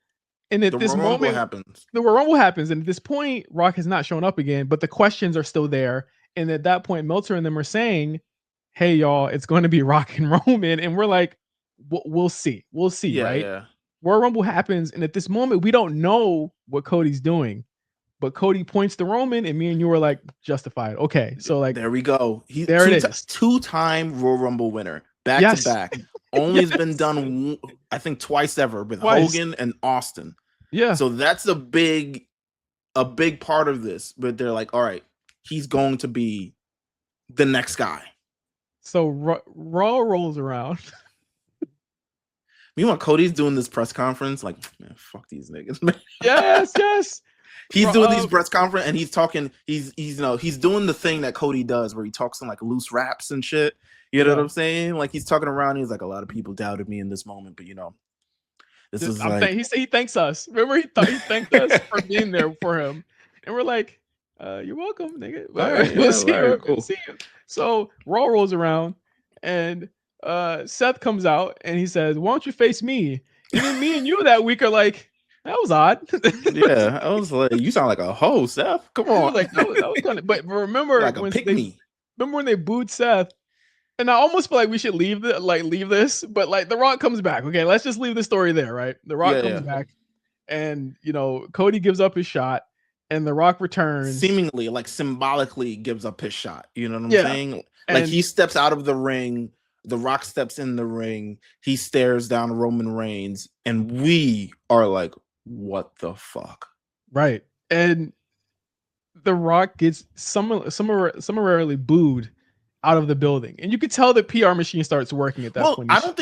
at this moment happens. the Royal Rumble happens, and at this point, Rock has not shown up again, but the questions are still there. And at that point, Meltzer and them are saying, "Hey, y'all, it's going to be Rock and Roman," and we're like, "We'll see, right?" Yeah. Royal Rumble happens, and at this moment, we don't know what Cody's doing, but Cody points to Roman, and me and you were like, justified. Okay, so like, there we go. There it is. 2-time Royal Rumble winner, back to back. Only has been done, I think, twice ever with Hogan and Austin. Yeah. So that's a big part of this. But they're like, all right, he's going to be the next guy. So Raw rolls around. Meanwhile, Cody's doing this press conference, like, man, fuck these niggas, man. Yes. He's doing these press conference, and he's talking. He's doing the thing that Cody does, where he talks in like loose raps and shit. You know what I'm saying? Like, he's talking around. He's like, a lot of people doubted me in this moment, but this is like, he thanks us. Remember, he thanked us for being there for him, and we're like, "You're welcome, nigga. All right, we'll see you. Cool. We'll see you." So Raw rolls around, and Seth comes out, and he says, "Why don't you face me?" And then me and you that week are like, "That was odd." Yeah, I was like, "You sound like a hoe, Seth. Come on." Like that was kind of. But remember, like a pick me. Remember when they booed Seth? And I almost feel like we should leave this, but like The Rock comes back. Okay, let's just leave the story there, right? The Rock comes back, and Cody gives up his shot, and The Rock returns. Seemingly, like symbolically gives up his shot. You know what I'm saying? Like, he steps out of the ring, The Rock steps in the ring, he stares down Roman Reigns, and we are like, what the fuck? Right. And The Rock gets summarily booed out of the building, and you could tell the PR machine starts working at that point. I don't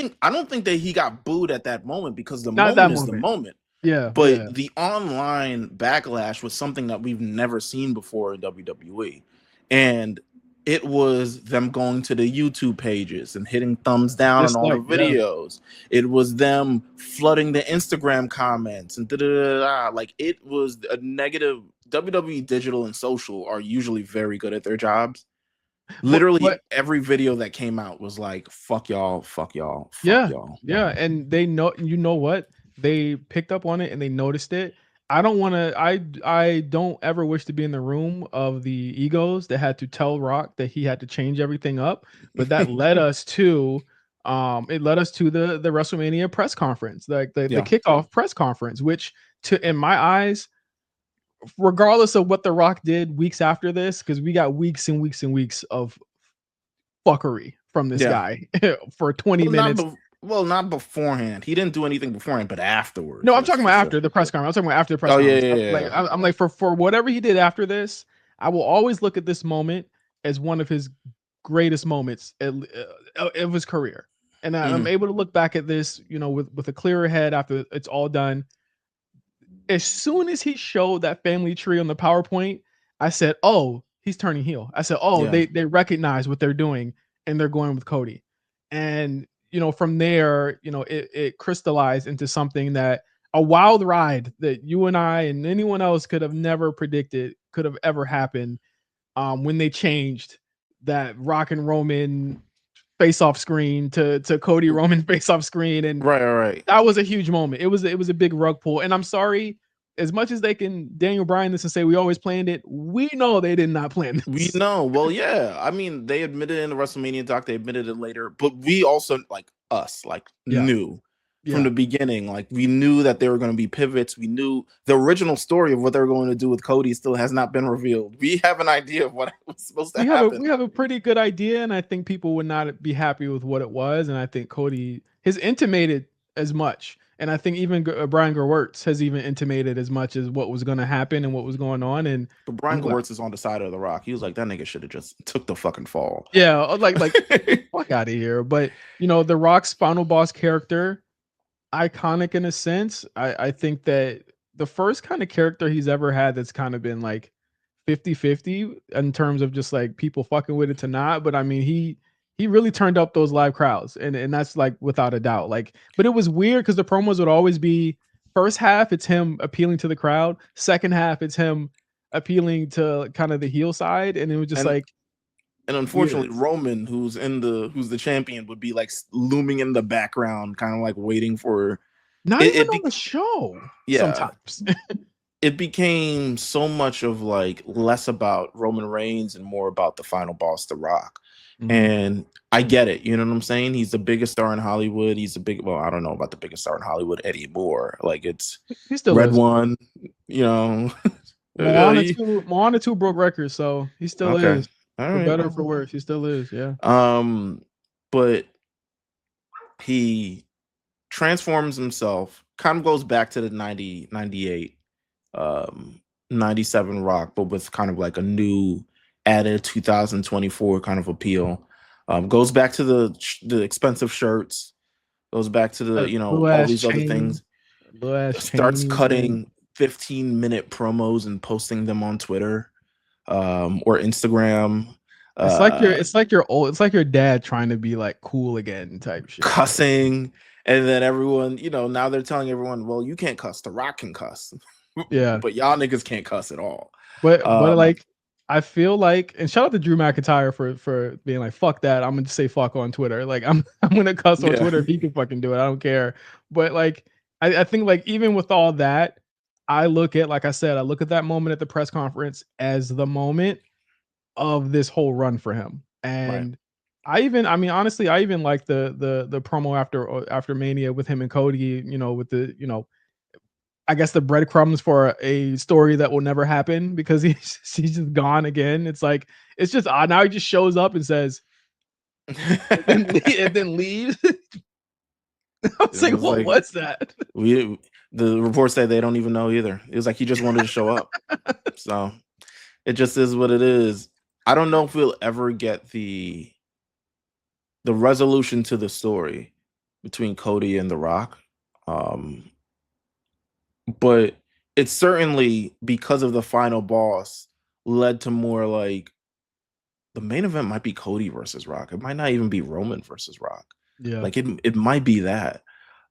think that he got booed at that moment, because the moment is the moment. Yeah, But yeah. the online backlash was something that we've never seen before in WWE. And it was them going to the YouTube pages and hitting thumbs down on all the Dislike, yeah. videos. It was them flooding the Instagram comments and da-da-da-da. Like, it was a negative. WWE digital and social are usually very good at their jobs. Literally But every video that came out was like, fuck y'all, fuck y'all, fuck yeah, y'all. yeah, and they know, you know what? They picked up on it and they noticed it. I don't wanna I don't ever wish to be in the room of the egos that had to tell Rock that he had to change everything up, but that led us to, it led us to the WrestleMania press conference, like the Yeah. kickoff press conference, which to in my eyes, regardless of what The Rock did weeks after this, because we got weeks and weeks and weeks of fuckery from this Yeah. guy for 20 Well, not minutes. not beforehand. He didn't do anything beforehand, but afterwards, No, I'm yes, talking for about sure. after the press conference. I'm talking about after the press Oh yeah, conference. yeah, I'm yeah, like, yeah. I'm like for whatever he did after this, I will always look at this moment as one of his greatest moments of his career. And I'm Mhm. able to look back at this, you know, with a clearer head after it's all done. As soon as he showed that family tree on the PowerPoint, I said, "Oh, he's turning heel." I said, "Oh, Yeah. they recognize what they're doing and they're going with Cody." And you know, from there, you know, it crystallized into something that a wild ride that you and I and anyone else could have never predicted could have ever happened. When they changed that Rock and Roman face off screen to Cody Roman face off screen, and Right, right, right. that was a huge moment. It was a big rug pull, and I'm sorry, as much as they can Daniel Bryan this and say we always planned it, we know they did not plan We this. know. Well, yeah. I mean, they admitted in the WrestleMania doc, they admitted it later, but we also, like us, like, Yeah, knew from yeah. the beginning. Like, we knew that there were going to be pivots. We knew the original story of what they were going to do with Cody still has not been revealed. We have an idea of what was supposed to happen. We have a pretty good idea, and I think people would not be happy with what it was, and I think Cody has intimated as much, and I think even Brian Gewirtz has even intimated as much as what was going to happen and what was going on, and But I'm Brian glad. Gewirtz is on the side of the rock. He was like, that nigga should have just took the fucking fall. Yeah, get the fuck out of here. But you know, The Rock's final boss character, iconic in a sense. I think that the first kind of character he's ever had that's kind of been like 50-50 in terms of just like people fucking with it to not. But I mean, he really turned up those live crowds, and that's like without a doubt. Like, but it was weird because the promos would always be first half it's him appealing to the crowd, second half it's him appealing to kind of the heel side, and it was just and like and weird. unfortunately, Roman, who's the champion, would be like looming in the background, kind of like waiting for Not it. even on the show Yeah, sometimes. it became so much of like less about Roman Reigns and more about the final boss, The Rock. Mhm. And I get it, you know what I'm saying? He's the biggest star in Hollywood. He's the big, well, I don't know about the biggest star in Hollywood, Eddie Moore. Like, it's He still Red is. One, you know. Moana He- 2 Moana 2 broke records, so he still okay, is. all For right. better or for worse, he still is, yeah. But he transforms himself, kind of goes back to the 90, 98, 97 Rock, but with kind of like a new added 2024 kind of appeal. Goes back to the expensive shirts, goes back to the, That you know, blue all ass these other chain things, blue ass chain starts he was wearing. cutting 15-minute promos and posting them on Twitter, or Instagram. Uh, It's like your dad trying to be, like, cool again type shit, like Cussing, and then everyone, you know, now they're telling everyone, well, you can't cuss, The Rock can cuss. yeah. But y'all niggas can't cuss at all. But, um like, I feel like, and shout out to Drew McIntyre for being like, "Fuck that, I'm gonna just say fuck on Twitter." Like, I'm gonna cuss on yeah. Twitter if he can fucking do it, I don't care. But, like, I think, like, even with all that, I look at, like I said, I look at that moment at the press conference as the moment of this whole run for him. Right. And I mean, honestly, I even like the promo after Mania with him and Cody, you know, with the, you know, I guess the breadcrumbs for a story that will never happen because he's just gone again. It's like it's just odd. Now he just shows up and says, and then leaves. I was It like, was what like, was that? we the reports say they don't even know either. It was like he just wanted to show up. So it just is what it is. I don't know if we'll ever get the resolution to the story between Cody and The Rock. Um but it's certainly because of the final boss led to more like the main event might be Cody versus Rock. It might not even be Roman versus Rock. Yeah. Like it might be that.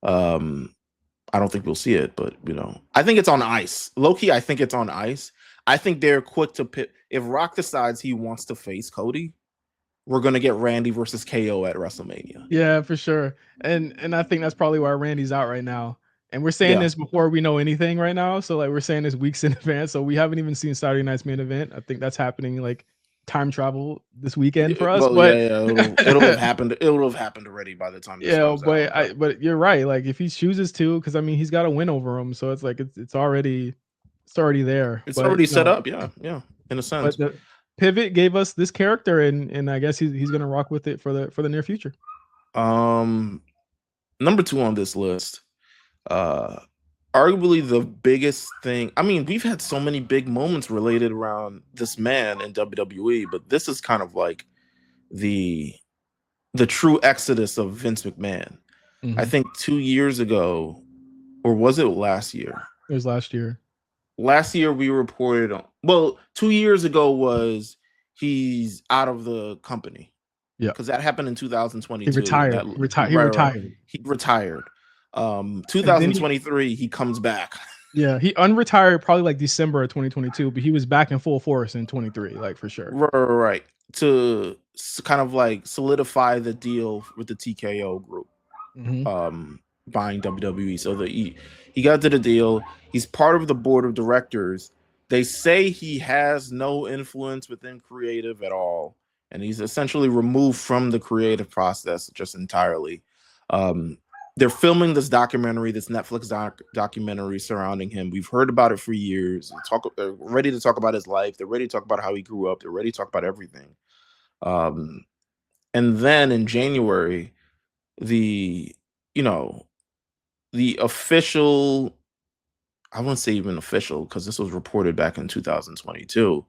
Um, I don't think we'll see it, but I think it's on ice. Low-key, I think it's on ice. I think they're quick to pit. If Rock decides he wants to face Cody, we're gonna get Randy versus KO at WrestleMania. Yeah, for sure. And I think that's probably why Randy's out right now. And we're saying Yeah. this before we know anything right now. So like we're saying this weeks in advance. So we haven't even seen Saturday night's main event. I think that's happening like time travel this weekend for us. Well, But yeah, it'll have happened. It'll have happened already by the time this yeah, comes out. but you're right. Like if he chooses to, because I mean he's got to win over him. So it's like it's already there. It's But already set up. Yeah, in a sense. but the pivot gave us this character, and I guess he's gonna rock with it for the near future. Number 2 on this list, arguably the biggest thing. I mean, we've had so many big moments related around this man in WWE, but this is kind of like the true exodus of Vince McMahon. I think 2 years ago, or was it last year? It was last year. Last year we reported on. Well, 2 years ago was he's out of the company. Yeah, because that happened in 2022. He retired. He retired. He retired. 2023, he comes back. Yeah, he unretired probably like December of 2022, but he was back in full force in 23, like for sure. Right. To kind of like solidify the deal with the TKO group, buying WWE. So he got to the deal. He's part of the board of directors. They say he has no influence within creative at all, and he's essentially removed from the creative process just entirely. They're filming this documentary, this Netflix documentary surrounding him. We've heard about it for years. They're ready to talk about his life. They're ready to talk about how he grew up. They're ready to talk about everything. And then in January, the official, I wouldn't say even official because this was reported back in 2022,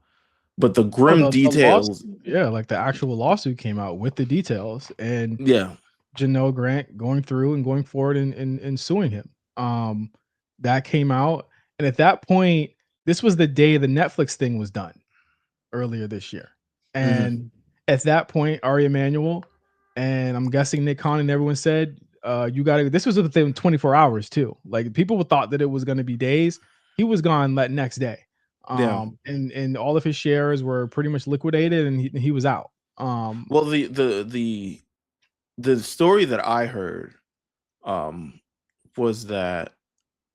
but the grim details. Like the actual lawsuit came out with the details, and yeah, Janelle Grant going through and going forward and suing him. That came out, and at that point, this was the day the Netflix thing was done earlier this year, and at that point, Ari Emanuel and I'm guessing Nick Khan and everyone said, "You got to." This was within 24 hours too. Like people thought that it was going to be days. He was gone that next day. And all of his shares were pretty much liquidated, and he was out. Well, the story that I heard was that,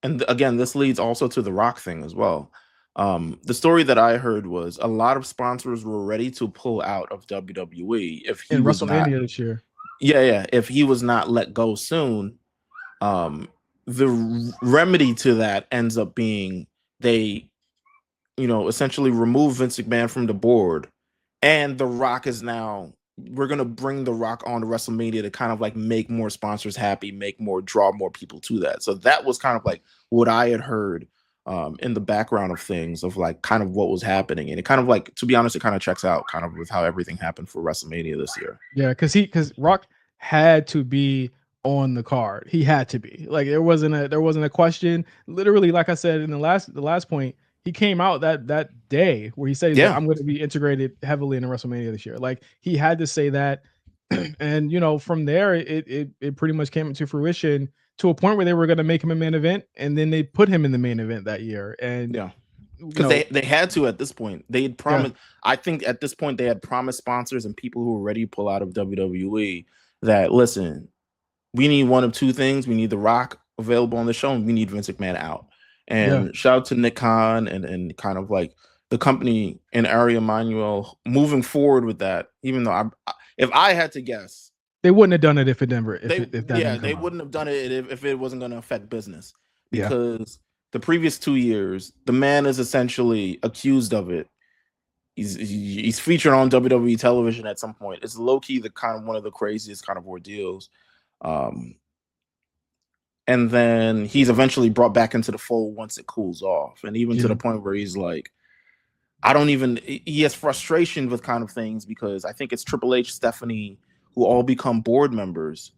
and again, this leads also to the Rock thing as well. The story that I heard was a lot of sponsors were ready to pull out of WWE if he was WrestleMania this year. Yeah, if he was not let go soon. The remedy to that ends up being they, essentially remove Vince McMahon from the board, and The Rock is now. We're gonna bring The Rock on to WrestleMania to kind of like make more sponsors happy, draw more people to that. So that was kind of like what I had heard in the background of things, of like kind of what was happening, and it kind of like, to be honest, it kind of checks out kind of with how everything happened for WrestleMania this year. Yeah, because Rock had to be on the card. He had to be. Like there wasn't a question. Literally, like I said in the last point, he came out that day where he said, "I'm going to be integrated heavily into WrestleMania this year." Like he had to say that, and from there, it pretty much came into fruition to a point where they were going to make him a main event, and then they put him in the main event that year. And because they had to at this point. They had promised. I think at this point they had promised sponsors and people who were ready to pull out of WWE that, listen, we need one of two things. We need The Rock available on the show, and we need Vince McMahon out. And shout out to Nick Khan and kind of like the company and Ari Emanuel moving forward with that. Even though if I had to guess, they wouldn't have done it if it never. They wouldn't have done it if it wasn't going to affect business, because the previous 2 years, the man is essentially accused of it. He's featured on WWE television at some point. It's low key the kind of one of the craziest kind of ordeals. And then he's eventually brought back into the fold once it cools off. And even to the point where he's like, he has frustration with kind of things, because I think it's Triple H, Stephanie, who all become board members.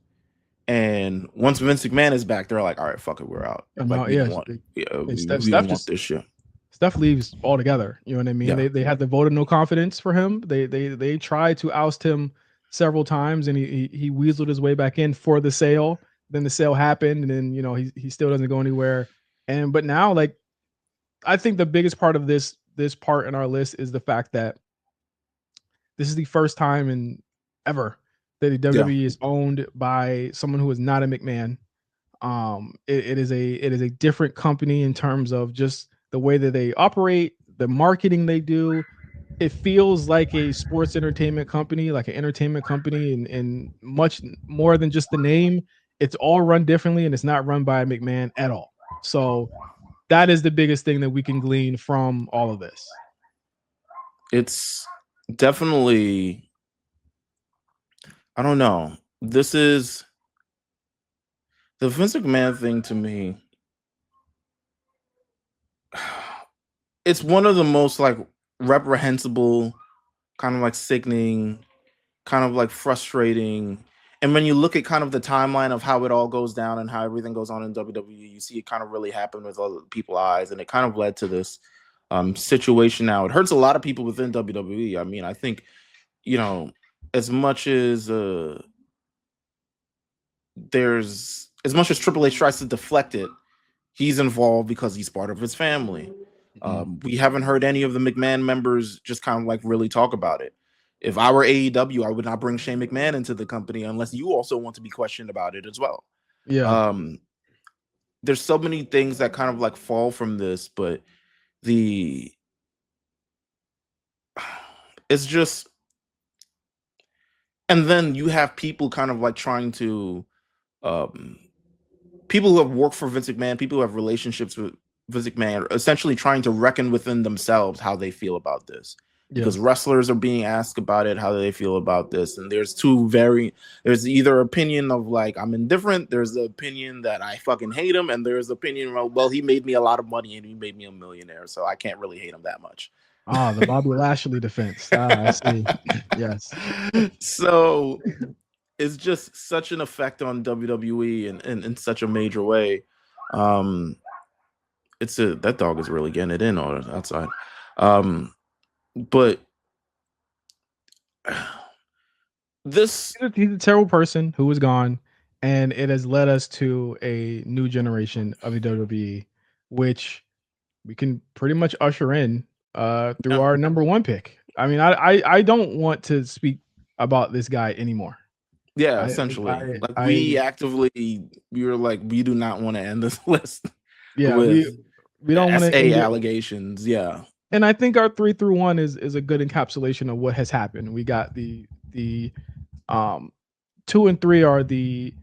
And once Vince McMahon is back, they're like, all right, fuck it, we're out. Like we don't want, we Steph don't want just this shit. Steph leaves altogether. You know what I mean? Yeah. They had the vote of no confidence for him. They tried to oust him several times, and he weaseled his way back in for the sale. Then the sale happened, and then he still doesn't go anywhere. But now, like, I think the biggest part of this part in our list is the fact that this is the first time in ever that the Yeah. WWE is owned by someone who is not a McMahon. It is a different company in terms of just the way that they operate, the marketing they do. It feels like a sports entertainment company, like an entertainment company, and much more than just the name. It's all run differently, and it's not run by a McMahon at all. So that is the biggest thing that we can glean from all of this. It's definitely, I don't know. This is the Vince McMahon thing to me. It's one of the most like reprehensible, kind of like sickening, kind of like frustrating. And when you look at kind of the timeline of how it all goes down and how everything goes on in WWE, you see it kind of really happen with other people's eyes, and it kind of led to this situation. Now it hurts a lot of people within WWE. I mean, I think as much as Triple H tries to deflect it, he's involved because he's part of his family. We haven't heard any of the McMahon members just kind of like really talk about it. If I were AEW, I would not bring Shane McMahon into the company unless you also want to be questioned about it as well. Yeah. There's so many things that kind of like fall from this, but it's just, and then you have people kind of like trying to, people who have worked for Vince McMahon, people who have relationships with Vince McMahon, are essentially trying to reckon within themselves how they feel about this. Because wrestlers are being asked about it, how do they feel about this? And there's either opinion of like, I'm indifferent, there's the opinion that I fucking hate him, and there's the opinion of, well, he made me a lot of money and he made me a millionaire, so I can't really hate him that much. The Bobby Lashley defense. I see. Yes. So it's just such an effect on WWE in such a major way. That dog is really getting it in on outside. But he's a terrible person who is gone, and it has led us to a new generation of the WWE, which we can pretty much usher in through our number one pick. I mean, I don't want to speak about this guy anymore. Yeah, essentially. We were like, we do not want to end this list. Yeah, with we don't want to allegations. Yeah. And I think our 3 through 1 is a good encapsulation of what has happened. We got the 2 and 3 are the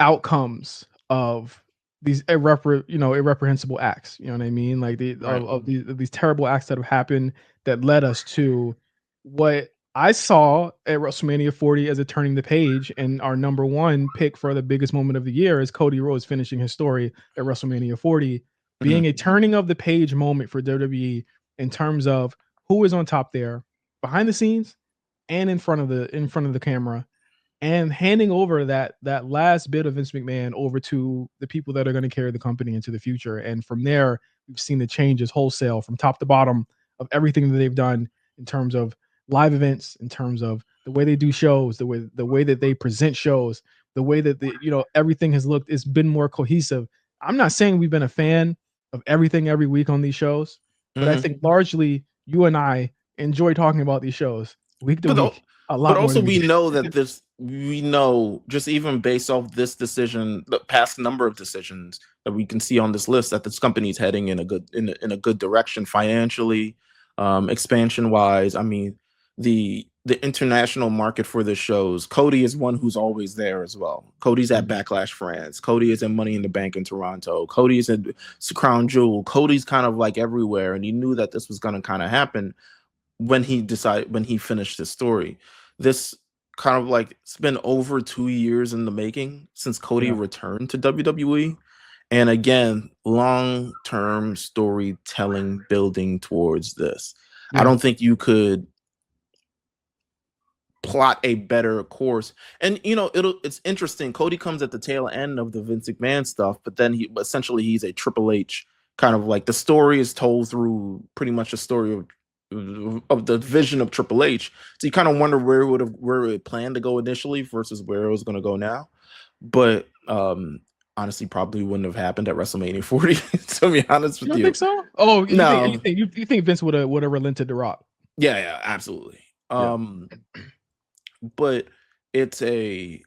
outcomes of these irreprehensible acts. You know what I mean? Like of these terrible acts that have happened that led us to what I saw at WrestleMania 40 as a turning the page, and our number one pick for the biggest moment of the year is Cody Rhodes finishing his story at WrestleMania 40, being a turning of the page moment for WWE in terms of who is on top there, behind the scenes and in front of the camera, and handing over that last bit of Vince McMahon over to the people that are going to carry the company into the future. And from there, we've seen the changes wholesale from top to bottom of everything that they've done in terms of live events, in terms of the way they do shows, the way that they present shows, the way that everything has looked. It's been more cohesive. I'm not saying we've been a fan of everything every week on these shows, but I think largely you and I enjoy talking about these shows week to week a lot. But also we know that we know just even based off this decision, the past number of decisions that we can see on this list, that this company is heading in a good direction financially, expansion wise. I mean, the international market for the shows. Cody is one who's always there as well. Cody's at Backlash France. Cody is in Money in the Bank in Toronto. Cody is at Crown Jewel. Cody's kind of like everywhere, and he knew that this was going to kind of happen when he finished his story. This kind of like, it's been over 2 years in the making since Cody returned to WWE. And again, long-term storytelling building towards this. I don't think you could plot a better course. And it's interesting. Cody comes at the tail end of the Vince McMahon stuff, but then he's a Triple H kind of like, the story is told through pretty much a story of the vision of Triple H. So you kind of wonder where it planned to go initially versus where it was going to go now. But honestly, probably wouldn't have happened at WrestleMania 40. To be honest with You don't you, think so? Oh, no. You think Vince would have relented to Rock? Yeah, absolutely. Yeah. But it's to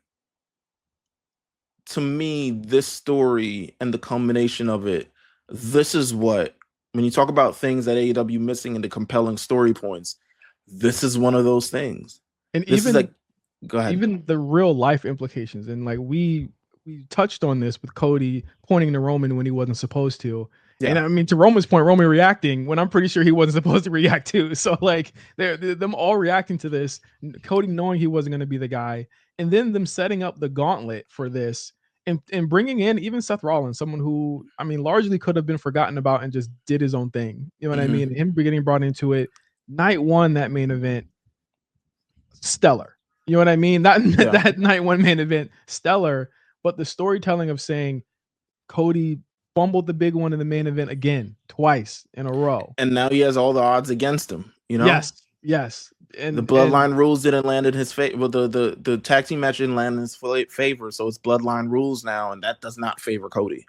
me, this story and the culmination of it, this is what, when you talk about things that AEW missing in the compelling story points, this is one of those things. And this is like, go ahead. Even the real life implications, and like we touched on this with Cody pointing to Roman when he wasn't supposed to. Yeah. And I mean, to Roman's point, Roman reacting when I'm pretty sure he wasn't supposed to react to. So like they're them all reacting to this, Cody knowing he wasn't going to be the guy, and then them setting up the gauntlet for this, and bringing in even Seth Rollins, someone who, I mean, largely could have been forgotten about and just did his own thing. You know what I mean? Him getting brought into it. Night one, that main event, stellar. You know what I mean? That night one main event, stellar. But the storytelling of saying Cody fumbled the big one in the main event again, twice in a row, and now he has all the odds against him. Yes. And the bloodline rules didn't land in his favor. Well, the tag team match didn't land in his favor, so it's bloodline rules now, and that does not favor Cody.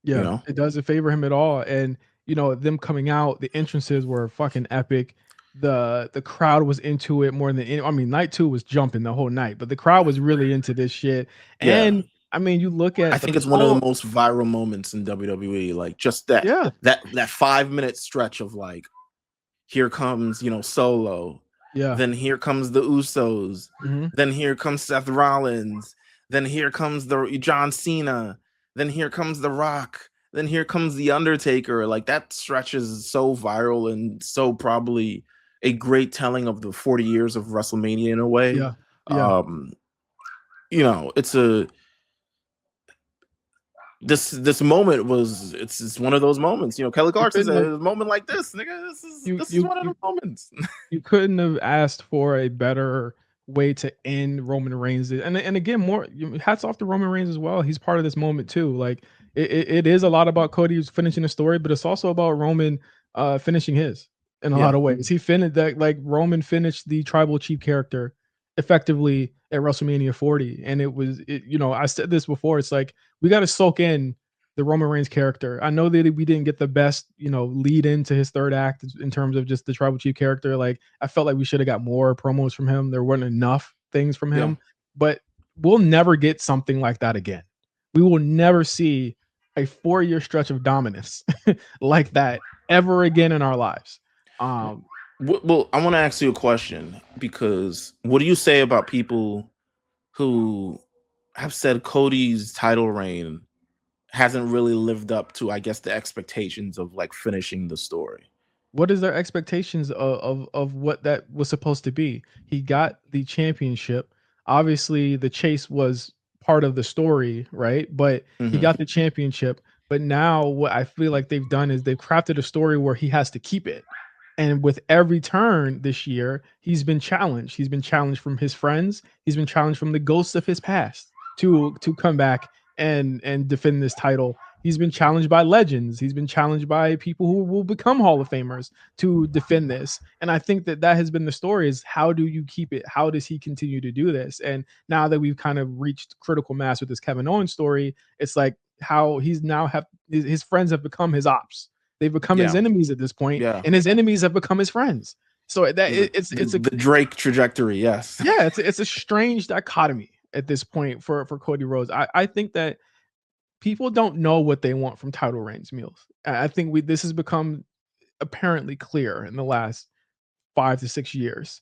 Yeah, it doesn't favor him at all. And them coming out, the entrances were fucking epic. The crowd was into it more than I mean, night two was jumping the whole night, but the crowd was really into this shit. And I mean, you look at, I think it's one of the most viral moments in WWE. Like just that 5-minute stretch of like, here comes Solo, then here comes the Usos, then here comes Seth Rollins, then here comes the John Cena, then here comes The Rock, then here comes the Undertaker. Like that stretch is so viral and so probably a great telling of the 40 years of WrestleMania in a way. It's this moment was, it's one of those moments. Kelly Clarkson said, a moment like this, nigga, this is one of the moments. You couldn't have asked for a better way to end Roman Reigns. And again, more hats off to Roman Reigns as well. He's part of this moment too. Like it is a lot about Cody finishing the story, but it's also about Roman finishing his in a lot of ways. He finished that, like Roman finished the tribal chief character effectively at WrestleMania 40. And it was, I said this before, it's like, we got to soak in the Roman Reigns character. I know that we didn't get the best, lead into his third act in terms of just the tribal chief character. Like, I felt like we should have got more promos from him. There weren't enough things from him, but we'll never get something like that again. We will never see a 4-year stretch of dominance like that ever again in our lives. Well, I want to ask you a question, because what do you say about people who have said Cody's title reign hasn't really lived up to, I guess, the expectations of like finishing the story? What is their expectations of what that was supposed to be? He got the championship. Obviously, the chase was part of the story, right? But he got the championship. But now what I feel like they've done is they've crafted a story where he has to keep it. And with every turn this year, he's been challenged. He's been challenged from his friends. He's been challenged from the ghosts of his past to come back and defend this title. He's been challenged by legends. He's been challenged by people who will become Hall of Famers to defend this. And I think that has been the story, is how do you keep it? How does he continue to do this? And now that we've kind of reached critical mass with this Kevin Owens story, it's like how he's now his friends have become his ops. They've become his enemies at this point, and his enemies have become his friends. So that it's a Drake trajectory. Yes. Yeah, it's a strange dichotomy at this point for Cody Rhodes. I think that people don't know what they want from title reigns, Meals. I think this has become apparently clear in the last 5 to 6 years,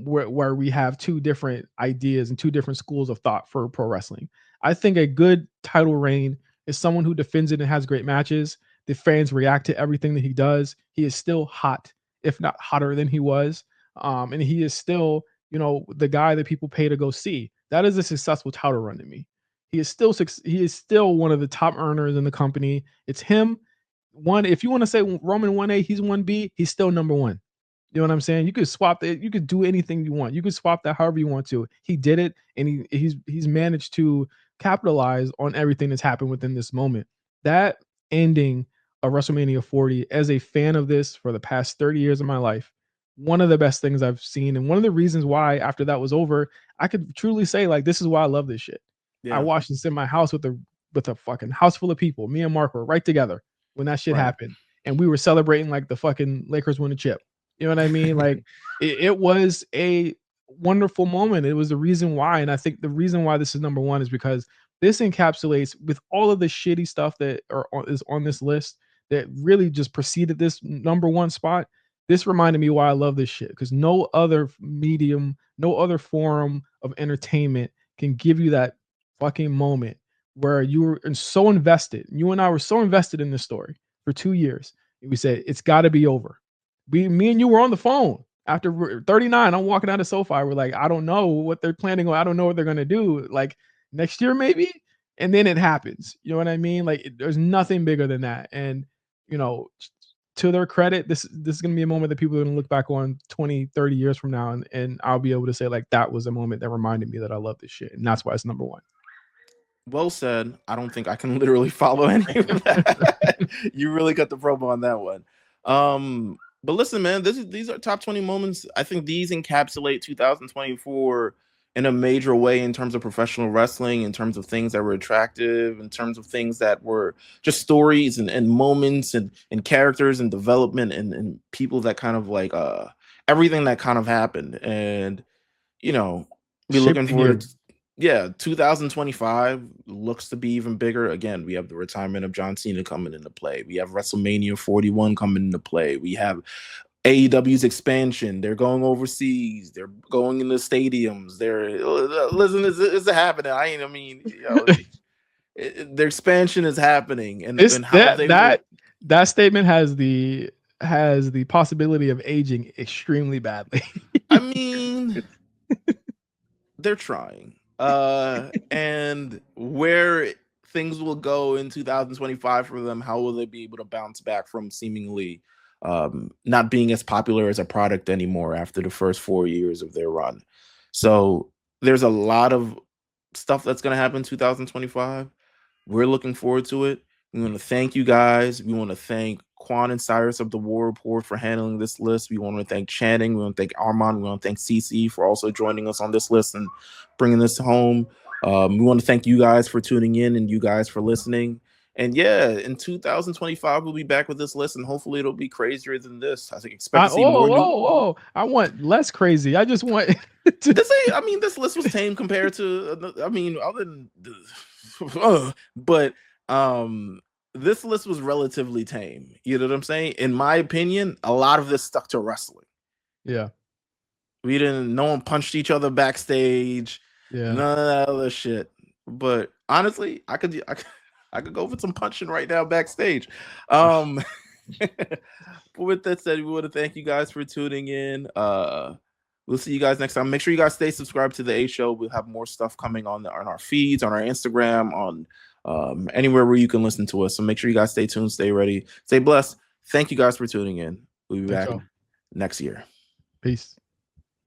where we have two different ideas and two different schools of thought for pro wrestling. I think a good title reign is someone who defends it and has great matches. The fans react to everything that he does. He is still hot, if not hotter than he was. And he is still, the guy that people pay to go see. That is a successful title run to me. He is still one of the top earners in the company. It's him. If you want to say Roman 1A, he's 1B, he's still number one. You know what I'm saying? You could swap it. You could do anything you want. You could swap that however you want to. He did it, and he's managed to capitalize on everything that's happened within this moment. That ending of WrestleMania 40, as a fan of this for the past 30 years of my life, one of the best things I've seen, and one of the reasons why after that was over, I could truly say like this is why I love this shit. I Yeah, watched this in my house with a fucking house full of people. Me and Mark were right together when that shit right. happened, and we were celebrating like the fucking Lakers win a chip. You know what I mean? Like it was a wonderful moment. It was the reason why, and I think the reason why this is number one is because this encapsulates with all of the shitty stuff that is on this list that really just preceded this number one spot. This reminded me why I love this shit because no other medium, no other forum of entertainment can give you that fucking moment where you were so invested. You and I were so invested in this story for 2 years. We said it's got to be over. Me and you were on the phone after 39. I'm walking out of SoFi. We're like, I don't know what they're planning on. I don't know what they're gonna do. Like next year, maybe. And then it happens. You know what I mean? Like there's nothing bigger than that. And you know, to their credit, this is gonna be a moment that people are gonna look back on 20, 30 years from now, and I'll be able to say, like, that was a moment that reminded me that I love this shit. And that's why it's number one. Well said. I don't think I can literally follow any of that. You really got the promo on that one. But listen, man, these are top 20 moments. I think these encapsulate 2024 in a major way in terms of professional wrestling, in terms of things that were attractive, in terms of things that were just stories and moments and characters and development and people that kind of like everything that kind of happened. And you know, be Shape looking the forward. gear. Yeah, 2025 looks to be even bigger. Again, we have the retirement of John Cena coming into play. We have WrestleMania 41 coming into play. We have AEW's expansion. They're going overseas. They're going into stadiums. They're listen, it's happening. I mean, you know, their expansion is happening, This and how that they will. that that statement has the possibility of aging extremely badly. I mean, they're trying. And where things will go in 2025 for them, how will they be able to bounce back from seemingly not being as popular as a product anymore after the first 4 years of their run? So there's a lot of stuff that's going to happen in 2025. We're looking forward to it. We want to thank you guys. We want to thank Quan and Cyrus of the War Report for handling this list. We want to thank Channing. We want to thank Armand. We want to thank CC for also joining us on this list and bringing this home. We want to thank you guys for tuning in and you guys for listening. And yeah, in 2025, we'll be back with this list, and hopefully it'll be crazier than this. I think expect to see more new. I want less crazy. I just want to. This list was tame compared to. I mean, other than, but this list was relatively tame. You know what I'm saying? In my opinion, a lot of this stuck to wrestling. Yeah. No one punched each other backstage. Yeah. None of that other shit. But honestly, I could go for some punching right now backstage. But with that said, we want to thank you guys for tuning in. We'll see you guys next time. Make sure you guys stay subscribed to the A Show. We'll have more stuff coming on our feeds, on our Instagram, on anywhere where you can listen to us. So make sure you guys stay tuned, stay ready, stay blessed. Thank you guys for tuning in. We'll be back next year. Peace.